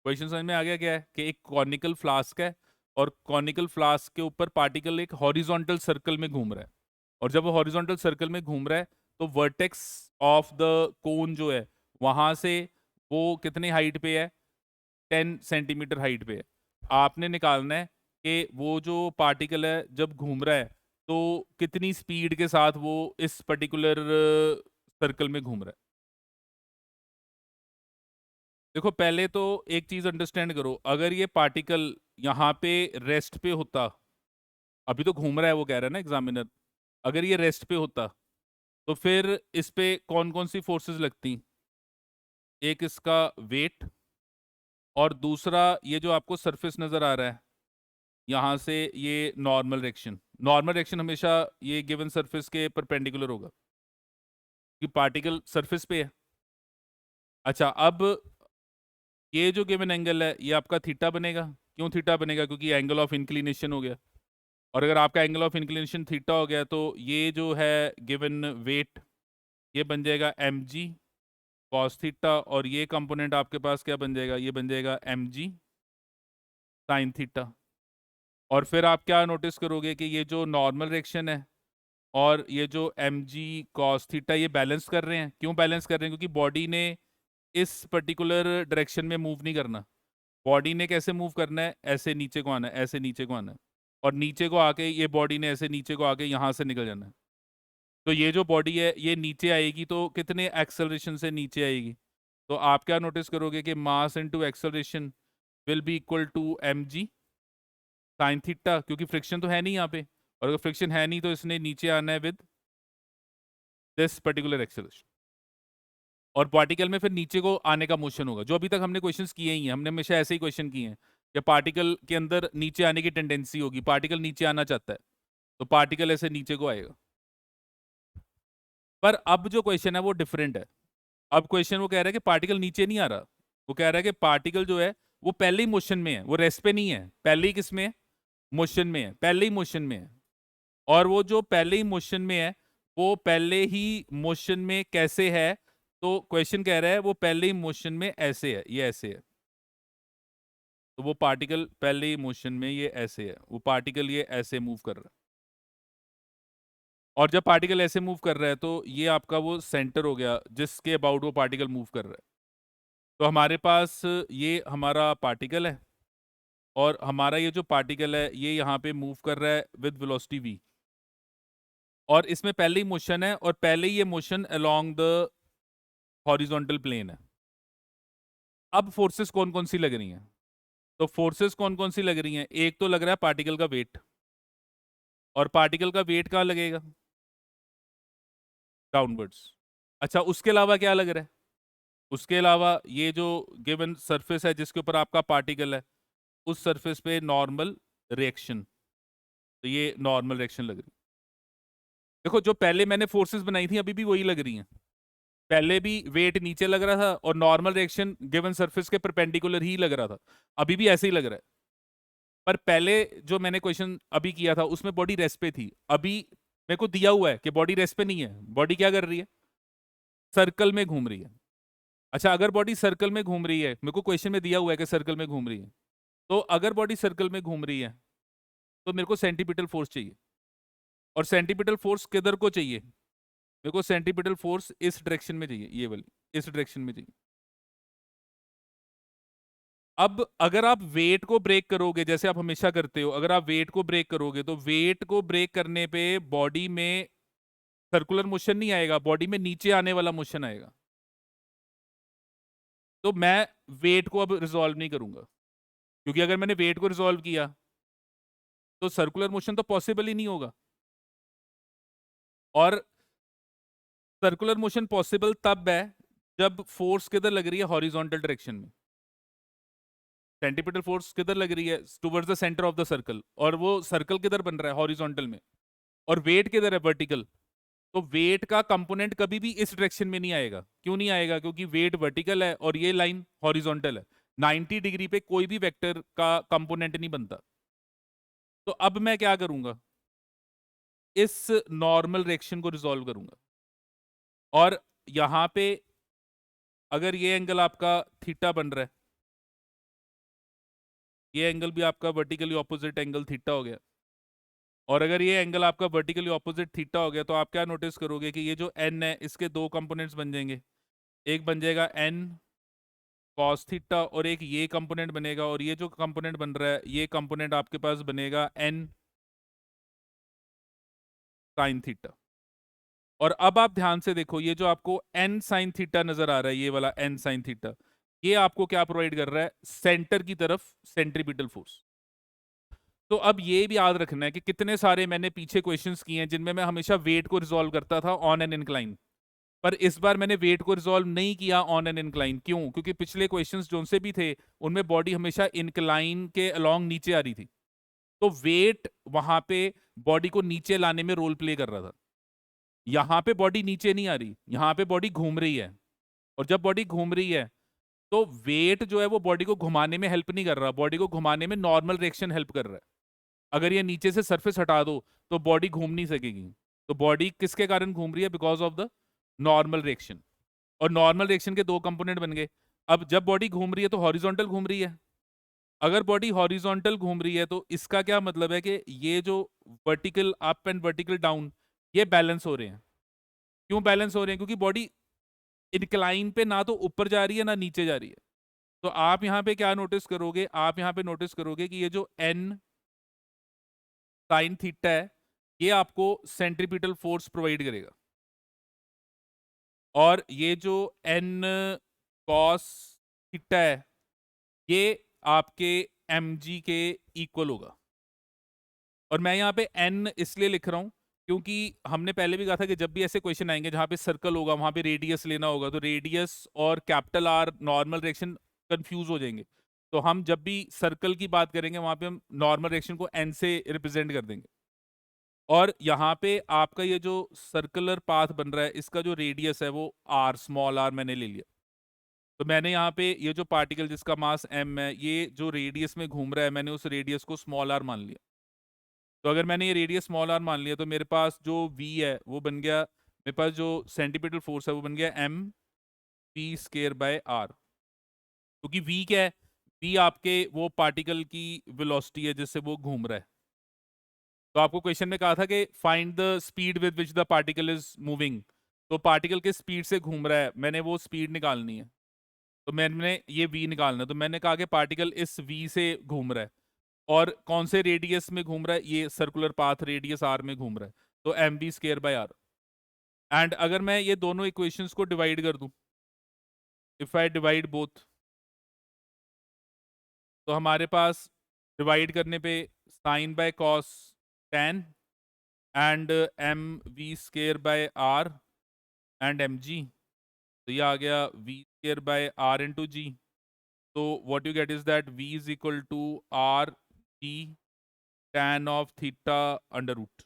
[SPEAKER 1] क्वेश्चन समझ में आ गया क्या है कि एक कॉनिकल फ्लास्क है और कॉनिकल फ्लास्क के ऊपर पार्टिकल एक हॉरिजॉन्टल सर्कल में घूम रहा है। और जब वो हॉरिजॉन्टल सर्कल में घूम रहा है तो वर्टेक्स ऑफ द कोन जो है वहां से वो कितने हाइट पे है? 10 सेंटीमीटर हाइट पे है। आपने निकालना है कि वो जो पार्टिकल है जब घूम रहा है तो कितनी स्पीड के साथ वो इस पर्टिकुलर सर्कल में घूम रहा है। देखो पहले तो एक चीज अंडरस्टैंड करो, अगर ये पार्टिकल यहाँ पे रेस्ट पे होता, अभी तो घूम रहा है वो कह रहा है ना एग्जामिनर, अगर ये रेस्ट पे होता तो फिर इस पे कौन कौन सी फोर्सेस लगती? एक इसका वेट और दूसरा ये जो आपको सरफेस नजर आ रहा है यहाँ से ये नॉर्मल रिएक्शन। नॉर्मल रिएक्शन हमेशा ये गिवन सरफेस के परपेंडिकुलर होगा कि पार्टिकल सरफेस पे है। अच्छा, अब ये जो गिवन एंगल है ये आपका थीटा बनेगा। क्यों थीटा बनेगा? क्योंकि एंगल ऑफ इंक्लिनेशन हो गया। और अगर आपका एंगल ऑफ इंक्लिनेशन थीटा हो गया तो ये जो है गिवन वेट ये बन जाएगा एम जी कॉस थीटा और ये कंपोनेंट आपके पास क्या बन जाएगा? ये बन जाएगा एम जी साइन थीटा। और फिर आप क्या नोटिस करोगे कि ये जो नॉर्मल रिएक्शन है और ये जो एम जी कॉस थीटा ये बैलेंस कर रहे हैं। क्यों बैलेंस कर रहे हैं? क्योंकि बॉडी ने इस पर्टिकुलर डायरेक्शन में मूव नहीं करना। बॉडी ने कैसे मूव करना है? ऐसे नीचे को आना है, ऐसे नीचे को आना है और नीचे को आके ये बॉडी ने ऐसे नीचे को आके यहाँ से निकल जाना है। तो ये जो बॉडी है ये नीचे आएगी तो कितने एक्सेलरेशन से नीचे आएगी? तो आप क्या नोटिस करोगे कि mass into acceleration will be equal to M g sine theta, क्योंकि फ्रिक्शन तो है नहीं यहाँ पे। और अगर फ्रिक्शन है नहीं तो इसने नीचे आना है विद दिस पर्टिकुलर एक्सेलरेशन। और पार्टिकल में फिर नीचे को आने का मोशन होगा। जो अभी तक हमने क्वेश्चंस किए ही हैं, हमने हमेशा ऐसे ही क्वेश्चन किए हैं कि पार्टिकल के अंदर नीचे आने की टेंडेंसी होगी। पार्टिकल नीचे आना चाहता है तो पार्टिकल ऐसे नीचे को आएगा। पर अब जो क्वेश्चन है वो डिफरेंट है। अब क्वेश्चन वो कह रहा है कि पार्टिकल नीचे नहीं आ रहा। वो कह रहा है कि पार्टिकल जो है वो पहले ही मोशन में है, वो रेस्ट पे नहीं है। पहले ही किस में है? मोशन में है। पहले ही मोशन में है। और वो जो पहले ही मोशन में है वो पहले ही मोशन में कैसे है, तो क्वेश्चन कह रहा है वो पहले ही मोशन में ऐसे है, ये ऐसे है, तो वो पार्टिकल पहले ही मोशन में ये ऐसे है, वो पार्टिकल ये ऐसे मूव कर रहा है। और जब पार्टिकल ऐसे मूव कर रहा है तो ये आपका वो सेंटर हो गया जिसके अबाउट वो पार्टिकल मूव कर रहा है। तो हमारे पास ये हमारा पार्टिकल है और हमारा ये जो पार्टिकल है ये यहाँ पे मूव कर रहा है विद वेलोसिटी v, और इसमें पहले ही मोशन है और पहले ही ये motion along the horizontal plane है। अब फोर्सेस कौन कौन सी लग रही हैं? तो फोर्सेस कौन कौन सी लग रही हैं? एक तो लग रहा है पार्टिकल का वेट, और पार्टिकल का वेट कहाँ लगेगा? डाउनवर्ड्स। अच्छा, उसके अलावा क्या लग रहा है? उसके अलावा ये जो गिवन सरफेस है जिसके ऊपर आपका पार्टिकल है, उस सरफेस पे नॉर्मल रिएक्शन, तो ये नॉर्मल रिएक्शन लग रही है। देखो जो पहले मैंने फोर्सेस बनाई थी अभी भी वही लग रही हैं। पहले भी वेट नीचे लग रहा था और नॉर्मल रिएक्शन गिवन सरफेस के परपेंडिकुलर ही लग रहा था, अभी भी ऐसे ही लग रहा है। पर पहले जो मैंने क्वेश्चन अभी किया था उसमें बॉडी रेस्ट पे थी, अभी मेरे को दिया हुआ है कि बॉडी रेस्ट पे नहीं है, बॉडी क्या कर रही है? सर्कल में घूम रही है। अच्छा, अगर बॉडी सर्कल में घूम रही है, मेरे को क्वेश्चन में दिया हुआ है कि सर्कल में घूम रही है, तो अगर बॉडी सर्कल में घूम रही है तो मेरे को सेंटीपिटल फोर्स चाहिए, और सेंटीपिटल फोर्स किधर को चाहिए? मेरे को सेंटीपिटल फोर्स इस डायरेक्शन में चाहिए, ये वाली इस डायरेक्शन में चाहिए। अब अगर आप वेट को ब्रेक करोगे जैसे आप हमेशा करते हो, अगर आप वेट को ब्रेक करोगे तो वेट को ब्रेक करने पे बॉडी में सर्कुलर मोशन नहीं आएगा, बॉडी में नीचे आने वाला मोशन आएगा। तो मैं वेट को अब रिजॉल्व नहीं करूंगा, क्योंकि अगर मैंने वेट को रिजॉल्व किया तो सर्कुलर मोशन तो पॉसिबल ही नहीं होगा, और सर्कुलर मोशन पॉसिबल तब है जब फोर्स किधर लग रही है? हॉरिजॉन्टल डायरेक्शन में। सेंटीपिटल फोर्स किधर लग रही है? Towards the centre of the circle, और वो सर्कल किधर बन रहा है? हॉरिजॉन्टल में। और वेट किधर है? वर्टिकल। तो वेट का कंपोनेंट कभी भी इस डायरेक्शन में नहीं आएगा। क्यों नहीं आएगा? क्योंकि वेट वर्टिकल है और ये लाइन हॉरिजॉन्टल है। 90 डिग्री पे कोई भी वेक्टर का कंपोनेंट नहीं बनता। तो अब मैं क्या करूंगा? इस नॉर्मल रिएक्शन को रिजॉल्व करूंगा, और यहां पे अगर ये एंगल आपका थीटा बन रहा है, ये एंगल भी आपका वर्टिकली ऑपोजिट एंगल थीटा हो गया, और अगर ये एंगल आपका वर्टिकली ऑपोजिट थीटा हो गया, तो आप क्या नोटिस करोगे कि ये जो एन है इसके दो कंपोनेंट्स बन जाएंगे। एक बन जाएगा एन कॉस थीटा, और एक ये कंपोनेंट बनेगा, और ये जो कंपोनेंट बन रहा है ये कंपोनेंट आपके पास बनेगा एन साइन थीटा। और अब आप ध्यान से देखो, ये जो आपको एन साइन थीटा नजर आ रहा है, ये वाला एन साइन थीटा, ये आपको क्या प्रोवाइड कर रहा है? सेंटर की तरफ सेंट्रीपिटल फोर्स। तो अब ये भी याद रखना है कि कितने सारे मैंने पीछे क्वेश्चंस किए हैं जिनमें मैं हमेशा वेट को रिजॉल्व करता था ऑन एन इंक्लाइन, पर इस बार मैंने वेट को रिजॉल्व नहीं किया ऑन एन इंक्लाइन। क्यों? क्योंकि पिछले क्वेश्चंस जो से भी थे उनमें बॉडी हमेशा इंक्लाइन के अलोंग नीचे आ रही थी, तो वेट वहां पे बॉडी को नीचे लाने में रोल प्ले कर रहा था। यहाँ पे बॉडी नीचे नहीं आ रही, यहाँ पे बॉडी घूम रही है, और जब बॉडी घूम रही है तो वेट जो है वो बॉडी को घुमाने में हेल्प नहीं कर रहा, बॉडी को घुमाने में नॉर्मल रिएक्शन हेल्प कर रहा है। अगर ये नीचे से सरफेस हटा दो तो बॉडी घूम नहीं सकेगी। तो बॉडी किसके कारण घूम रही है? Because of the normal reaction. और नॉर्मल रिएक्शन के दो कंपोनेंट बन गए। अब जब बॉडी घूम रही है तो हॉरिजॉन्टल घूम रही है। अगर बॉडी हॉरिजॉन्टल घूम रही है तो इसका क्या मतलब है कि ये जो vertical up and vertical down, ये बैलेंस हो रहे हैं। क्यों बैलेंस हो रहे हैं? क्योंकि बॉडी इंक्लाइन पे ना तो ऊपर जा रही है ना नीचे जा रही है। तो आप यहाँ पे क्या नोटिस करोगे? आप यहाँ पे नोटिस करोगे कि ये जो एन साइन थीटा है ये आपको सेंट्रीपिटल फोर्स प्रोवाइड करेगा, और ये जो एन कॉस थीटा है ये आपके mg के इक्वल होगा। और मैं यहाँ पे n इसलिए लिख रहा हूँ क्योंकि हमने पहले भी कहा था कि जब भी ऐसे क्वेश्चन आएंगे जहाँ पे सर्कल होगा वहां पे रेडियस लेना होगा, तो रेडियस और capital R normal reaction confuse हो जाएंगे। तो हम जब भी सर्कल की बात करेंगे वहां पे हम नॉर्मल रिएक्शन को n से रिप्रेजेंट कर देंगे। और यहाँ पे आपका ये जो सर्कुलर पाथ बन रहा है इसका जो रेडियस है वो r, स्मॉल r मैंने ले लिया। तो मैंने यहाँ पे ये जो पार्टिकल जिसका मास m है, ये जो रेडियस में घूम रहा है, मैंने उस रेडियस को स्मॉल r मान लिया। तो अगर मैंने ये रेडियस स्मॉल आर मान लिया तो मेरे पास जो v है वो बन गया, मेरे पास जो सेंटीपिटल फोर्स है वो बन गया m p square by r। क्योंकि v क्या है, v आपके वो पार्टिकल की वेलोसिटी है जिससे वो घूम रहा है। तो आपको क्वेश्चन में कहा था कि find the speed with which the particle is moving, तो पार्टिकल किस स्पीड से घूम रहा है, मैंने वो स्पीड निकालनी है। तो मैंने ये v निकालना है, तो मैंने कहा कि पार्टिकल इस v से घूम रहा है और कौन से रेडियस में घूम रहा है, ये सर्कुलर पाथ रेडियस r में घूम रहा है, तो m b square by are. And अगर मैं ये दोनों इक्वेशंस को डिवाइड कर दूं, इफ आई डिवाइड बोथ, तो हमारे पास डिवाइड करने पे sine by cos tan and M we square by are and M G, तो ये आ गया V square by R into G. तो what you get is that v is equal to R G tan of theta under root.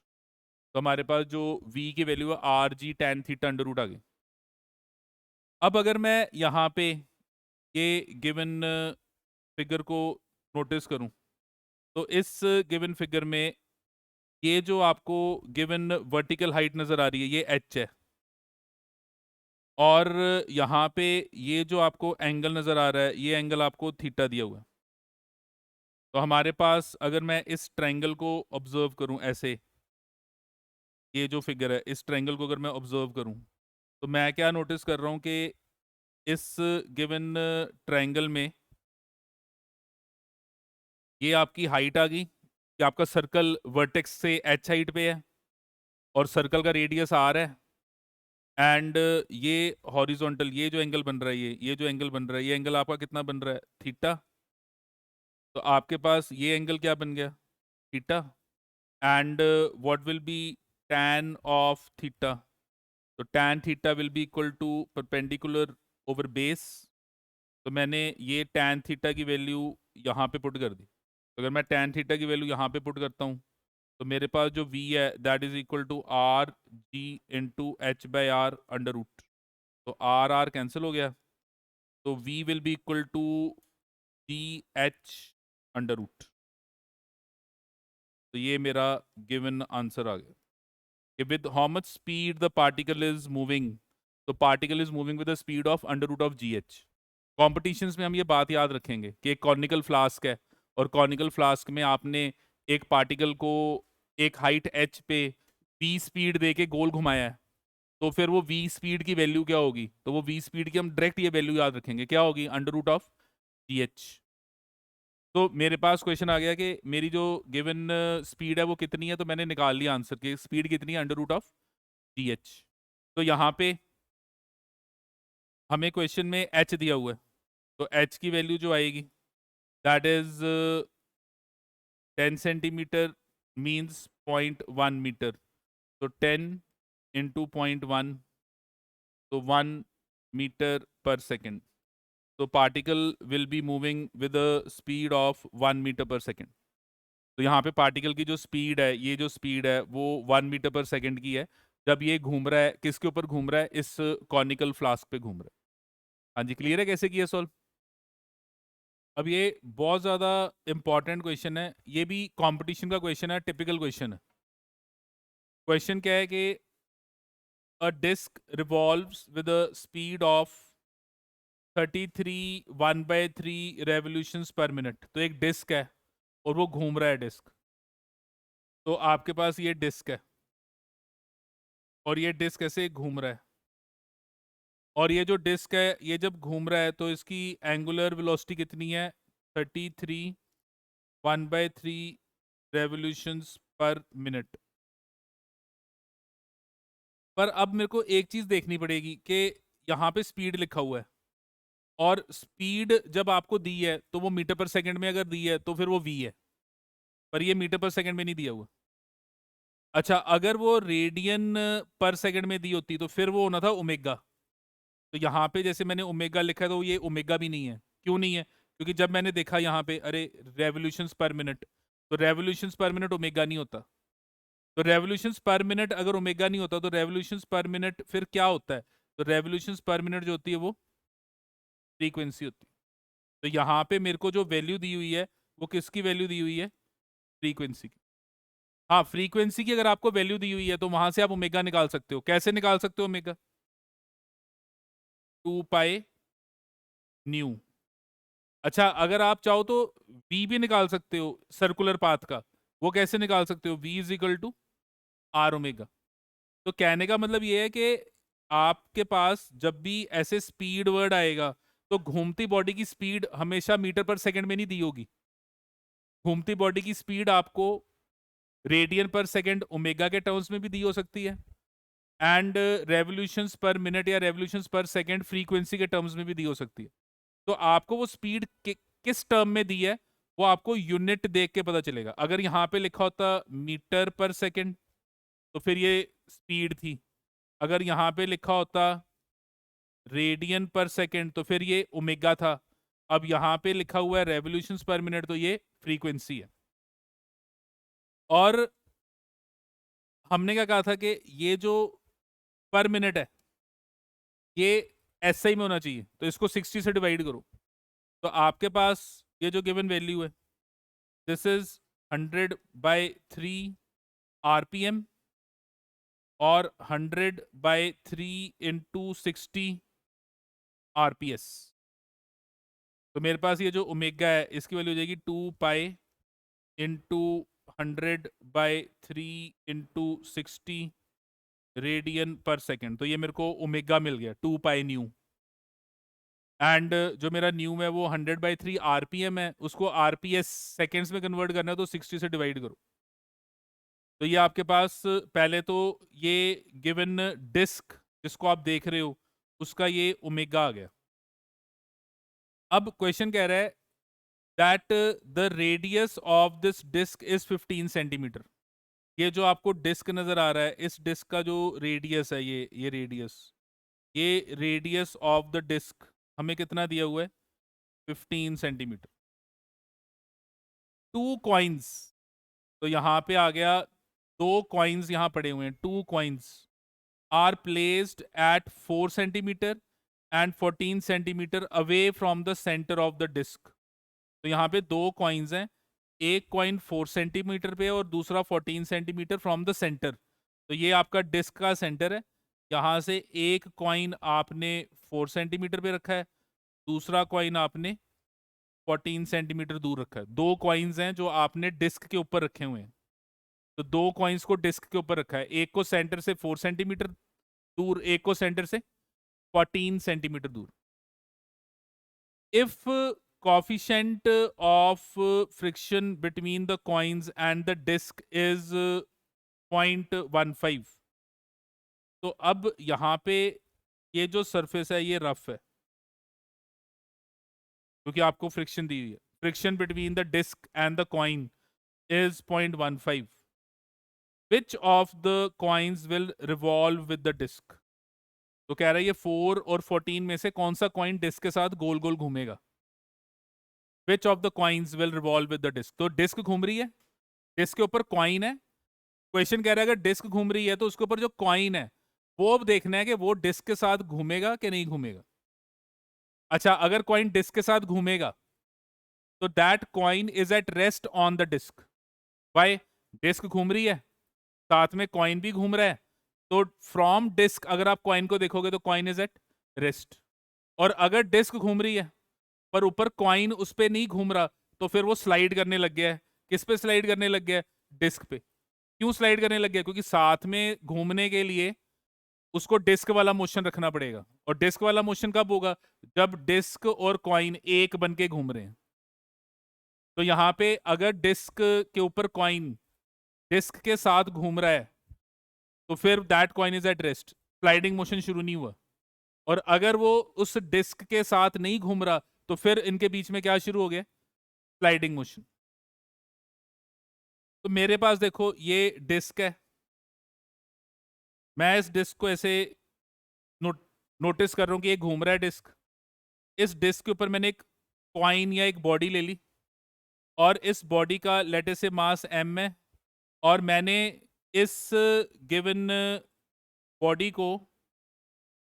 [SPEAKER 1] तो हमारे पास जो v की वैल्यू है R G tan theta under root आ गई। अब अगर मैं यहाँ पे ये गिवन फिगर को नोटिस करूं, तो इस गिवन फिगर में ये जो आपको गिवन वर्टिकल हाइट नजर आ रही है ये h है, और यहाँ पे ये जो आपको एंगल नजर आ रहा है ये एंगल आपको थीटा दिया हुआ है। तो हमारे पास अगर मैं इस ट्रायंगल को ऑब्जर्व करूं ऐसे, ये जो फिगर है इस ट्रायंगल को अगर मैं ऑब्जर्व करूं, तो मैं क्या नोटिस कर रहा हूं कि इस गिवन ट्रायंगल में ये आपकी हाइट आ गई कि आपका सर्कल वर्टेक्स से एच हाइट पे है और सर्कल का रेडियस आर है, एंड ये हॉरिजॉन्टल ये जो एंगल बन रहा है ये जो एंगल बन रहा है ये एंगल आपका कितना बन रहा है, थीटा। तो आपके पास ये एंगल क्या बन गया, theta. And what will be tan of theta, तो tan theta will be equal to perpendicular over base. तो मैंने ये tan थीटा की वैल्यू यहाँ पे पुट कर दी। तो अगर मैं tan थीटा की वैल्यू यहाँ पे पुट करता हूँ, तो मेरे पास जो v है that is equal to R G into H by R under root. तो आर आर कैंसिल हो गया, तो v will be equal to G H under root. तो ये मेरा गिवन आंसर आ गया कि with how much speed the particle is moving, तो particle is moving with the speed of under root of ji H. Competitions में हम ये बात याद रखेंगे कि एक कॉर्निकल फ्लास्क है और कॉर्निकल फ्लास्क में आपने एक पार्टिकल को एक हाइट एच पे v स्पीड दे के गोल घुमाया है, तो फिर वो v स्पीड की वैल्यू क्या होगी, तो वो v स्पीड की हम डायरेक्ट ये वैल्यू याद रखेंगे, क्या होगी, under root of ji h. तो मेरे पास क्वेश्चन आ गया कि मेरी जो गिवन स्पीड है वो कितनी है, तो मैंने निकाल लिया आंसर कि स्पीड कितनी है, under root of ji h. तो यहाँ पे हमें क्वेश्चन में h दिया हुआ है, तो h की वैल्यू जो आएगी that is 10 centimetre means 0.1 metre, तो 10 इंटू 0.1, तो 1 मीटर पर सेकेंड। तो particle will be moving with a speed of 1 metre per second. तो यहाँ पे पार्टिकल की जो स्पीड है, ये जो स्पीड है वो 1 मीटर पर सेकेंड की है, जब ये घूम रहा है, किसके ऊपर घूम रहा है, इस कॉनिकल फ्लास्क पे घूम रहा है। हाँ जी, क्लियर है कैसे किया सॉल्व। अब ये बहुत ज़्यादा इंपॉर्टेंट क्वेश्चन है, ये भी कंपटीशन का क्वेश्चन है, टिपिकल क्वेश्चन है। क्वेश्चन क्या है कि a disc revolves with a speed of 33 1/3 revolutions per minute. तो एक डिस्क है और वो घूम रहा है डिस्क, तो आपके पास ये डिस्क है और ये डिस्क ऐसे घूम रहा है, और ये जो डिस्क है ये जब घूम रहा है तो इसकी एंगुलर वेलोसिटी कितनी है, 33 1/3 रेवोल्यूशंस पर मिनट। पर अब मेरे को एक चीज देखनी पड़ेगी कि यहाँ पे स्पीड लिखा हुआ है, और स्पीड जब आपको दी है तो वो मीटर पर सेकंड में अगर दी है तो फिर वो v है, पर ये मीटर पर सेकंड में नहीं दिया हुआ। अच्छा, अगर वो रेडियन पर सेकंड में दी होती तो फिर वो होना था ओमेगा। तो यहाँ पे जैसे मैंने ओमेगा लिखा है तो ये ओमेगा भी नहीं है। क्यों नहीं है, क्योंकि जब मैंने देखा यहाँ पे अरे रेवोल्यूशंस पर मिनट, तो रेवोल्यूशंस पर मिनट ओमेगा नहीं होता। तो रेवोल्यूशंस पर मिनट अगर ओमेगा नहीं होता तो रेवोल्यूशंस पर मिनट फिर क्या होता है, तो रेवोल्यूशंस पर मिनट जो होती है वो फ्रीक्वेंसी होती है। तो यहाँ पे मेरे को जो वैल्यू दी हुई है वो किसकी वैल्यू दी हुई है, फ्रीक्वेंसी की। हाँ, फ्रीक्वेंसी की अगर आपको वैल्यू दी हुई है तो वहां से आप ओमेगा निकाल सकते हो। कैसे निकाल सकते हो ओमेगा? 2 pi nu. अच्छा, अगर आप चाहो तो v भी निकाल सकते हो सर्कुलर पाथ का। वो कैसे निकाल सकते हो? v is equal to r omega. तो कहने का मतलब ये है कि आपके पास जब भी ऐसे स्पीड वर्ड आएगा तो घूमती बॉडी की स्पीड हमेशा मीटर पर सेकंड में नहीं दी होगी। घूमती बॉडी की स्पीड आपको रेडियन पर सेकंड ओमेगा के टर्म्स में भी दी हो सकती है, एंड रेवोल्यूशंस पर मिनट या रेवोल्यूशंस पर सेकंड फ्रीक्वेंसी के टर्म्स में भी दी हो सकती है। तो आपको वो स्पीड किस टर्म में दी है वो आपको यूनिट देख के पता चलेगा। अगर यहाँ पे लिखा होता मीटर पर सेकंड तो फिर ये स्पीड थी। अगर यहाँ पे लिखा होता रेडियन पर सेकंड तो फिर ये ओमेगा था। अब यहाँ पे लिखा हुआ है रेवोल्यूशंस पर मिनट तो ये फ्रीक्वेंसी है। और हमने क्या कहा था कि ये जो पर मिनट है ये एसआई में होना चाहिए, तो इसको 60 से डिवाइड करो तो आपके पास ये जो गिवन वैल्यू है दिस इज 100/3 आरपीएम और 100/3 इंटू 60 आरपीएस। तो मेरे पास ये जो ओमेगा है इसकी वैल्यू हो जाएगी 2 पाई इंटू 100/3 इंटू 60 रेडियन पर सेकेंड। तो ये मेरे को ओमेगा मिल गया 2 पाई न्यू। एंड जो मेरा न्यू है वो 100/3 आरपीएम है, उसको आरपीएस सेकेंड्स में कन्वर्ट करना है तो 60 से डिवाइड करो। तो ये आपके पास पहले तो ये गिवन डिस्क जिसको आप देख रहे हो उसका ये ओमेगा आ गया। अब क्वेश्चन कह रहा है that the radius of this disc is 15 centimetre. ये जो आपको डिस्क नजर आ रहा है इस डिस्क का जो रेडियस है ये रेडियस ऑफ द डिस्क हमें कितना दिया हुआ है? 15 सेंटीमीटर। 2 कॉइन्स, तो यहाँ पे आ गया 2 कॉइन्स यहाँ पड़े हुए हैं। 2 coins are placed at 4 centimetre and 14 centimetre away from the centre of the disc. तो यहाँ पे 2 कॉइन्स हैं, एक कॉइन 4 सेंटीमीटर पे और दूसरा 14 सेंटीमीटर फ्रॉम द सेंटर। तो ये आपका डिस्क का सेंटर है। यहाँ से एक कॉइन आपने 4 सेंटीमीटर पे रखा है, दूसरा कॉइन आपने 14 सेंटीमीटर दूर रखा है। 2 कॉइन्स हैं जो आपने डिस्क के ऊपर रखे हुए हैं। तो 2 कॉइन्स को डिस्क के ऊपर रखा है, एक को सेंटर से 4 सेंटीमीटर दूर, एक को सेंटर से 14 सेंटीमीटर दूर। If coefficient of friction between the coins and the disc is 0.15, तो अब यहाँ पे ये जो सरफेस है ये रफ है क्योंकि आपको फ्रिक्शन दी हुई है। Friction between the disc and the coin is 0.15। Which of the coins will revolve with the disc? तो कह रहा है ये 4 और 14 में से कौन सा कॉइन डिस्क के साथ गोल गोल घूमेगा? Which of the coins will revolve with the disc? तो डिस्क घूम रही है, डिस्क के ऊपर कॉइन है। क्वेश्चन कह रहा है अगर डिस्क घूम रही है तो उसके ऊपर जो कॉइन है वो अब देखना है कि वो डिस्क के साथ घूमेगा कि नहीं घूमेगा। अच्छा, अगर कॉइन डिस्क के साथ घूमेगा तो that coin is at rest on the disc. Why? Disc घूम रही है, साथ में कॉइन भी घूम रहा है, तो फ्रॉम डिस्क अगर आप कॉइन को देखोगे तो कॉइन इज एट रेस्ट। और अगर डिस्क घूम रही है पर ऊपर कॉइन उस पर नहीं घूम रहा तो फिर वो स्लाइड करने लग गया है। किस पे स्लाइड करने लग गया है? डिस्क पे। क्यों स्लाइड करने लग गया? क्योंकि साथ में घूमने के लिए उसको डिस्क वाला मोशन रखना पड़ेगा। और डिस्क वाला मोशन कब होगा? जब डिस्क और कॉइन एक बन के घूम रहे हैं। तो यहाँ पे अगर डिस्क के ऊपर कॉइन डिस्क के साथ घूम रहा है तो फिर that coin is at rest, sliding motion शुरू नहीं हुआ। और अगर वो उस डिस्क के साथ नहीं घूम रहा तो फिर इनके बीच में क्या शुरू हो गया? Sliding motion. तो मेरे पास देखो ये डिस्क है, मैं इस डिस्क को ऐसे नोटिस कर रहा हूं कि ये घूम रहा है डिस्क। इस डिस्क के ऊपर मैंने एक कॉइन या एक बॉडी ले ली और इस बॉडी का लेटे से मास m है और मैंने इस गिवन बॉडी को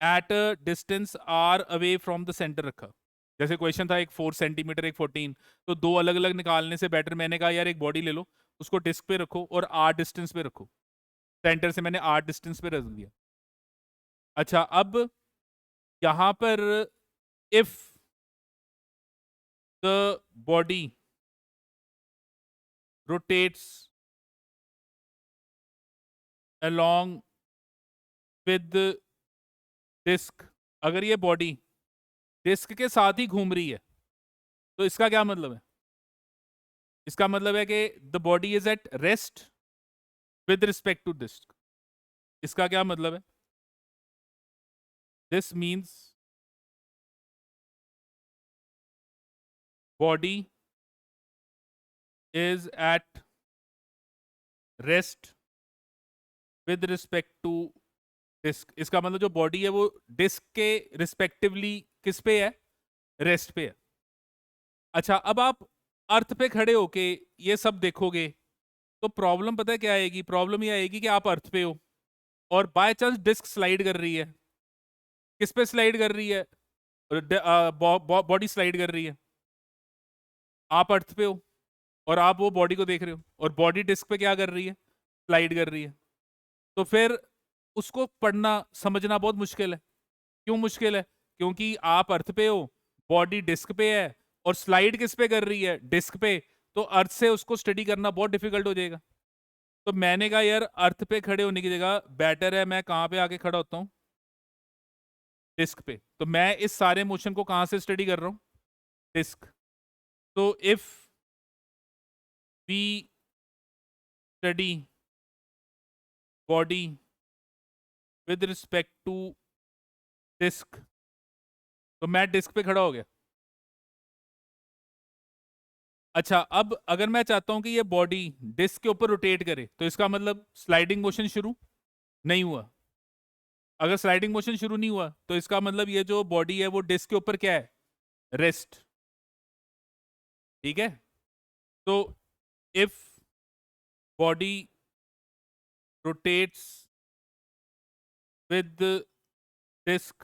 [SPEAKER 1] at distance r away from the centre रखा। जैसे क्वेश्चन था एक 4 सेंटीमीटर एक 14, तो दो अलग अलग निकालने से बेटर मैंने कहा यार एक बॉडी ले लो, उसको डिस्क पे रखो और आर डिस्टेंस पे रखो। सेंटर से मैंने आर डिस्टेंस पे रख दिया। अच्छा, अब यहां पर if the body rotates along with disc, अगर ये बॉडी डिस्क के साथ ही घूम रही है तो इसका क्या मतलब है? इसका मतलब है कि the body is at rest with respect to disc. इसका क्या मतलब है? This means body is at rest with respect to disc. इसका मतलब जो बॉडी है वो डिस्क के रिस्पेक्टिवली किस पे है? रेस्ट पे है। अच्छा, अब आप अर्थ पे खड़े होके ये सब देखोगे तो प्रॉब्लम पता है क्या आएगी? प्रॉब्लम ये आएगी कि आप अर्थ पे हो और बाय चांस डिस्क स्लाइड कर रही है। किस पे स्लाइड कर रही है? बॉडी स्लाइड कर रही है। आप अर्थ पे हो और आप वो बॉडी को देख रहे हो और बॉडी डिस्क पे क्या कर रही है? स्लाइड कर रही है। तो फिर उसको पढ़ना समझना बहुत मुश्किल है। क्यों मुश्किल है? क्योंकि आप अर्थ पे हो, बॉडी डिस्क पे है और स्लाइड किस पे कर रही है? डिस्क पे। तो अर्थ से उसको स्टडी करना बहुत डिफिकल्ट हो जाएगा। तो मैंने कहा यार अर्थ पे खड़े होने की जगह बेटर है मैं कहां पे आके खड़ा होता हूं? डिस्क पे। तो मैं इस सारे मोशन को कहां से स्टडी कर रहा हूं? डिस्क। तो if we study body with respect to disc, तो मैं डिस्क पे खड़ा हो गया। अच्छा, अब अगर मैं चाहता हूं कि ये बॉडी डिस्क के ऊपर रोटेट करे तो इसका मतलब स्लाइडिंग मोशन शुरू नहीं हुआ। अगर स्लाइडिंग मोशन शुरू नहीं हुआ तो इसका मतलब ये जो बॉडी है वो डिस्क के ऊपर क्या है? रेस्ट। ठीक है। तो if body rotates with disc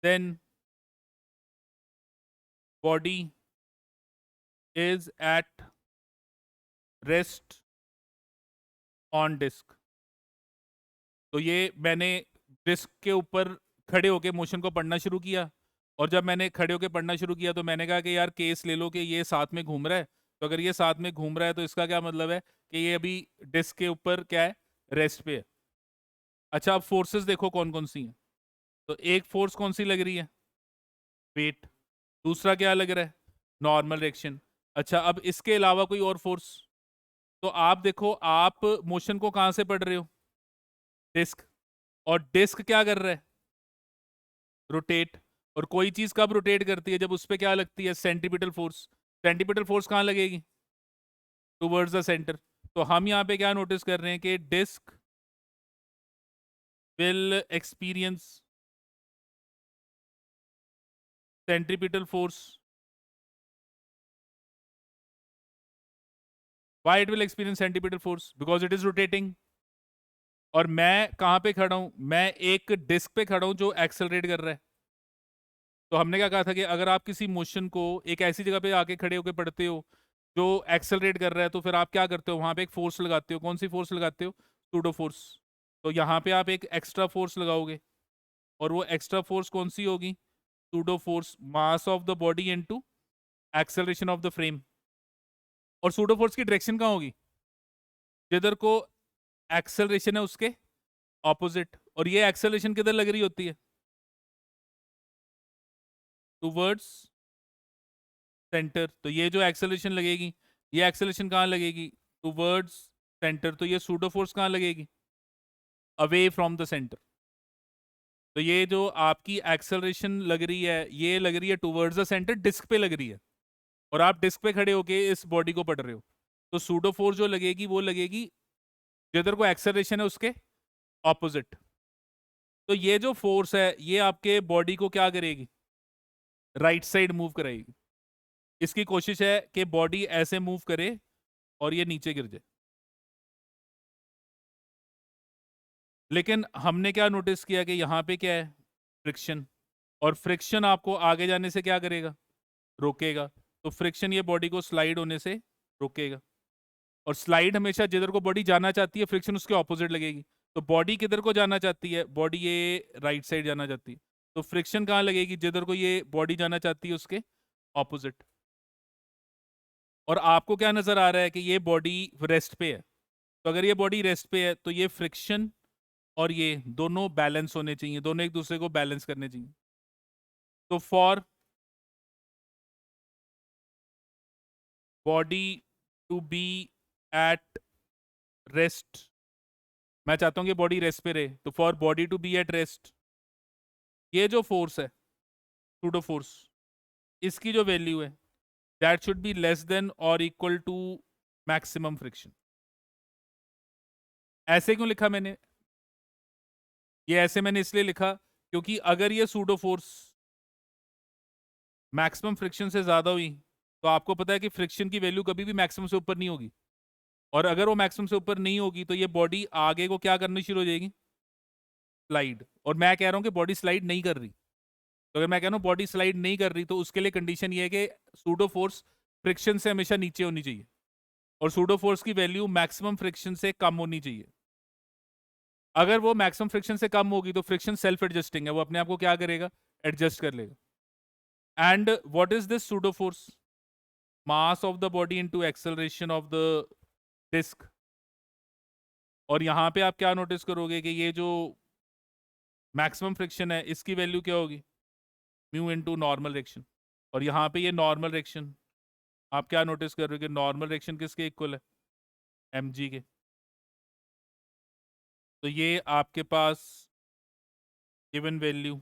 [SPEAKER 1] then body is at rest on disc. तो ये मैंने डिस्क के ऊपर खड़े होके मोशन को पढ़ना शुरू किया और जब मैंने खड़े होके पढ़ना शुरू किया तो मैंने कहा कि यार केस ले लो कि ये साथ में घूम रहा है। तो अगर ये साथ में घूम रहा है तो इसका क्या मतलब है? कि ये अभी डिस्क के ऊपर क्या है? रेस्ट पे है। अच्छा, अब फोर्सेस देखो कौन कौन सी हैं। तो एक फोर्स कौन सी लग रही है? वेट। दूसरा क्या लग रहा है? Normal reaction. अच्छा, अब इसके अलावा कोई और फोर्स? तो आप देखो आप मोशन को कहां से पढ़ रहे हो? डिस्क। और डिस्क क्या कर रहा है? रोटेट। और कोई चीज कब रोटेट करती है? जब उस पर क्या लगती है? Centripetal force. सेंट्रीपिटल फोर्स कहाँ लगेगी? Towards the centre. तो हम यहाँ पे क्या नोटिस कर रहे हैं कि disc will experience centripetal force. Why it will experience centripetal force? Because it is rotating. और मैं कहाँ पे खड़ा हूं? मैं एक डिस्क पे खड़ा हूं जो एक्सेलरेट कर रहा है। तो हमने क्या कहा था कि अगर आप किसी मोशन को एक ऐसी जगह पे आके खड़े होकर पढ़ते हो जो एक्सेलरेट कर रहा है तो फिर आप क्या करते हो? वहां पे एक फोर्स लगाते हो। कौन सी फोर्स लगाते हो? Pseudo force. तो यहाँ पे आप एक एक्स्ट्रा फोर्स लगाओगे और वो एक्स्ट्रा फोर्स कौन सी होगी? Pseudo force, mass of the body into acceleration of the frame. और सूडो फोर्स की डायरेक्शन कहाँ होगी? जिधर को एक्सेलरेशन है उसके ऑपोजिट। और ये एक्सेलरेशन किधर लग रही होती है? Towards centre. तो ये जो एक्सेलरेशन लगेगी ये एक्सेलरेशन कहाँ लगेगी? Towards centre. तो ये सूडो फोर्स कहाँ लगेगी? Away from the centre. तो ये जो आपकी एक्सेलरेशन लग रही है ये लग रही है टूवर्ड्स द सेंटर, डिस्क पे लग रही है। और आप डिस्क पे खड़े होके इस बॉडी को पढ़ रहे हो। तो सूडो फोर्स जो लगेगी वो लगेगी जिधर को एक्सेलरेशन है उसके ऑपोजिट। तो ये जो फोर्स है ये आपके बॉडी को क्या करेगी? राइट साइड मूव कराएगी। इसकी कोशिश है कि बॉडी ऐसे मूव करे और ये नीचे गिर जाए। लेकिन हमने क्या नोटिस किया कि यहाँ पे क्या है? फ्रिक्शन। और फ्रिक्शन आपको आगे जाने से क्या करेगा? रोकेगा। तो फ्रिक्शन ये बॉडी को स्लाइड होने से रोकेगा। और स्लाइड हमेशा जिधर को बॉडी जाना चाहती है फ्रिक्शन उसके ऑपोजिट लगेगी। तो बॉडी किधर को जाना चाहती है, बॉडी ये राइट साइड जाना चाहती है, तो फ्रिक्शन कहाँ लगेगी, जिधर को ये बॉडी जाना चाहती है उसके ऑपोजिट। और आपको क्या नजर आ रहा है कि ये बॉडी रेस्ट पे है, तो अगर ये बॉडी रेस्ट पे है तो ये फ्रिक्शन और ये दोनों बैलेंस होने चाहिए, दोनों एक दूसरे को बैलेंस करने चाहिए। तो for body to be at rest, मैं चाहता हूं कि बॉडी रेस्ट पे रहे, तो for body to be at rest, ये जो फोर्स है सूडो फोर्स, इसकी जो वैल्यू है that should be less than और इक्वल टू मैक्सिमम फ्रिक्शन। ऐसे क्यों लिखा मैंने, ये ऐसे मैंने इसलिए लिखा क्योंकि अगर ये सूडो फोर्स मैक्सिमम फ्रिक्शन से ज्यादा हुई तो आपको पता है कि फ्रिक्शन की वैल्यू कभी भी मैक्सिमम से ऊपर नहीं होगी, और अगर वो मैक्सिमम से ऊपर नहीं होगी तो ये बॉडी आगे को क्या करनी शुरू हो जाएगी, स्लाइड। और मैं कह रहा हूं कि बॉडी स्लाइड नहीं कर रही, तो अगर मैं कह रहा हूं बॉडी स्लाइड नहीं कर रही तो उसके लिए कंडीशन ये है कि सूडो फोर्स फ्रिक्शन से हमेशा नीचे होनी चाहिए, और सूडो फोर्स की वैल्यू मैक्सिमम फ्रिक्शन से कम होनी चाहिए। अगर वो मैक्सिमम फ्रिक्शन से कम होगी तो फ्रिक्शन सेल्फ एडजस्टिंग है, वो अपने आप को क्या करेगा, एडजस्ट कर लेगा। And what is this pseudo force, mass of the body into acceleration of the disc. और यहां पे आप क्या नोटिस करोगे कि ये जो मैक्सिमम फ्रिक्शन है इसकी वैल्यू क्या होगी, म्यू इनटू नॉर्मल रिएक्शन। और यहाँ पे ये नॉर्मल रिएक्शन आप क्या नोटिस कर रहे हो कि नॉर्मल रिएक्शन किसके इक्वल है, mg के। तो ये आपके पास गिवन वैल्यू,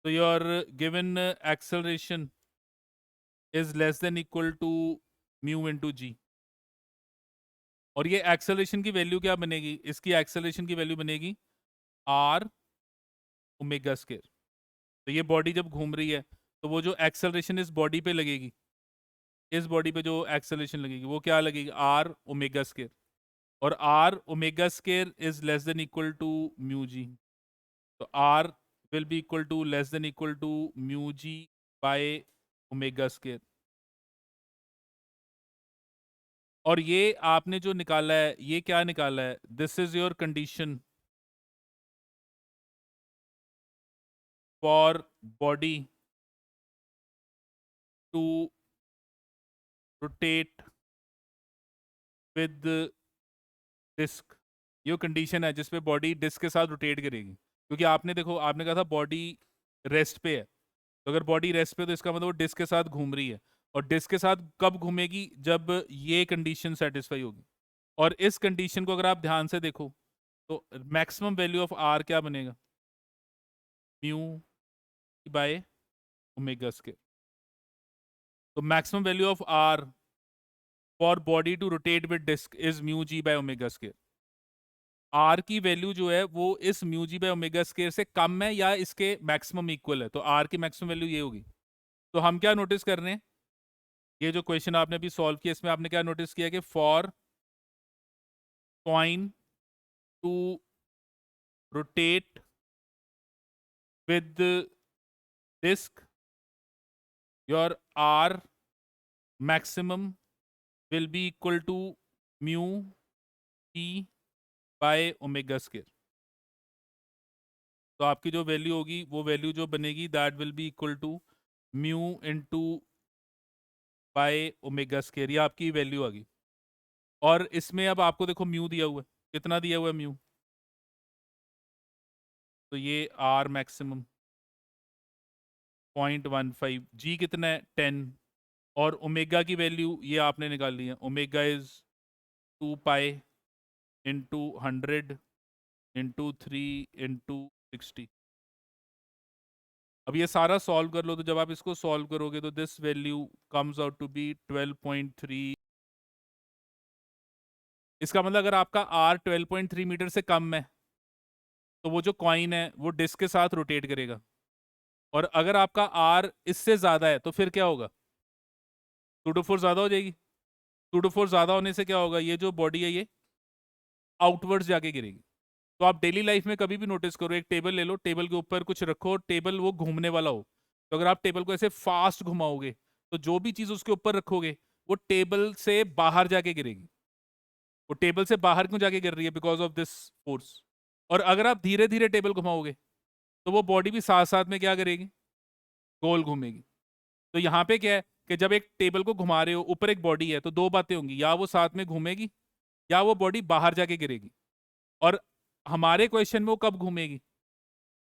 [SPEAKER 1] तो your given acceleration is less than equal to mu into G. और ये एक्सेलरेशन की वैल्यू क्या बनेगी, इसकी एक्सेलरेशन की वैल्यू बनेगी आर ओमेगा स्क्वायर। तो ये बॉडी जब घूम रही है तो वो जो एक्सेलरेशन इस बॉडी पे लगेगी, इस बॉडी पे जो एक्सेलरेशन लगेगी वो क्या लगेगी, आर ओमेगा स्क्वायर। और R omega square is less than equal to mu G. तो R will be equal to less than equal to mu ji by omega square. और ये आपने जो निकाला है ये क्या निकाला है, this is your condition for body to rotate with disc. ये कंडीशन है जिसपे बॉडी डिस्क के साथ रोटेट करेगी, क्योंकि आपने देखो आपने कहा था बॉडी रेस्ट पे है, तो अगर बॉडी रेस्ट पे तो इसका मतलब वो डिस्क के साथ घूम रही है, और डिस्क के साथ कब घूमेगी, जब ये कंडीशन सेटिस्फाई होगी। और इस कंडीशन को अगर आप ध्यान से देखो तो मैक्सिमम वैल्यू ऑफ आर क्या बनेगा, म्यू बाय ओमेगा स्क्वायर। तो maximum value of r for body to rotate with disc is mu ji by omega square. R की वैल्यू जो है वो इस mu ji by omega square से कम है या इसके मैक्सिमम इक्वल है, तो आर की मैक्सिमम वैल्यू ये होगी। तो हम क्या नोटिस कर रहे हैं, ये जो क्वेश्चन आपने अभी सॉल्व किया इसमें आपने क्या नोटिस किया कि for coin to rotate with disc your r maximum will be equal to mu t by omega square. तो आपकी जो वैल्यू होगी वो वैल्यू जो बनेगी that will be equal to mu into by omega square, ये आपकी वैल्यू आ गई। और इसमें अब आपको देखो म्यू दिया हुआ है, कितना दिया हुआ है म्यू, तो ये आर मैक्सिमम 0.15, जी कितना है 10, और ओमेगा की वैल्यू ये आपने निकाल ली है, omega is 2 pi into 100 into 3 into 60। अब ये सारा सॉल्व कर लो, तो जब आप इसको सॉल्व करोगे तो this value comes out to be 12.3। इसका मतलब अगर आपका आर 12.3 मीटर से कम है तो वो जो कॉइन है वो डिस्क के साथ रोटेट करेगा, और अगर आपका आर इससे ज्यादा है तो फिर क्या होगा, सूडो फोर्स ज्यादा हो जाएगी। सूडो फोर्स ज्यादा होने से क्या होगा, ये जो बॉडी है ये आउटवर्ड्स जाके गिरेगी। तो आप डेली लाइफ में कभी भी नोटिस करो, एक टेबल ले लो, टेबल के ऊपर कुछ रखो, टेबल वो घूमने वाला हो, तो अगर आप टेबल को ऐसे फास्ट घुमाओगे तो जो भी चीज उसके ऊपर रखोगे वो टेबल से बाहर जाके गिरेगी। वो टेबल से बाहर क्यों जाके गिर रही है? Because of this force. और अगर आप धीरे धीरे टेबल घुमाओगे तो वो बॉडी भी साथ साथ में क्या करेगी? गोल घूमेगी। तो यहाँ पे क्या है कि जब एक टेबल को घुमा रहे हो, ऊपर एक बॉडी है, तो दो बातें होंगी, या वो साथ में घूमेगी या वो बॉडी बाहर जाके गिरेगी। और हमारे क्वेश्चन में वो कब घूमेगी?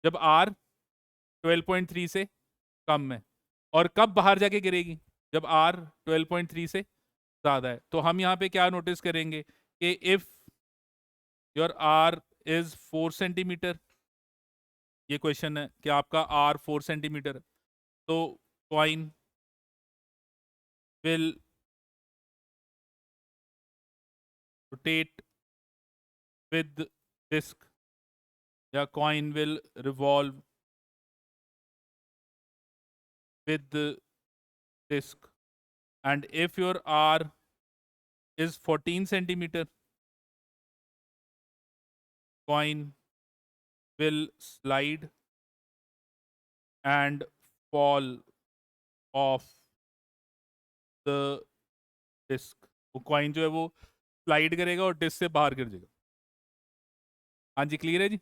[SPEAKER 1] जब आर 12.3 से कम है। और कब बाहर जाके गिरेगी? जब आर 12.3 से ज्यादा है। तो हम यहाँ पे क्या नोटिस करेंगे कि if your R is 4 centimetre, ये क्वेश्चन है कि आपका आर 4 सेंटीमीटर, तो coin will rotate with disc, या coin will revolve with the disc. And if your R is 14 centimeter, coin will slide and fall off the disc. वो coin जो है वो स्लाइड करेगा और डिस्क से बाहर गिर जाएगा। हाँ जी, क्लियर है जी?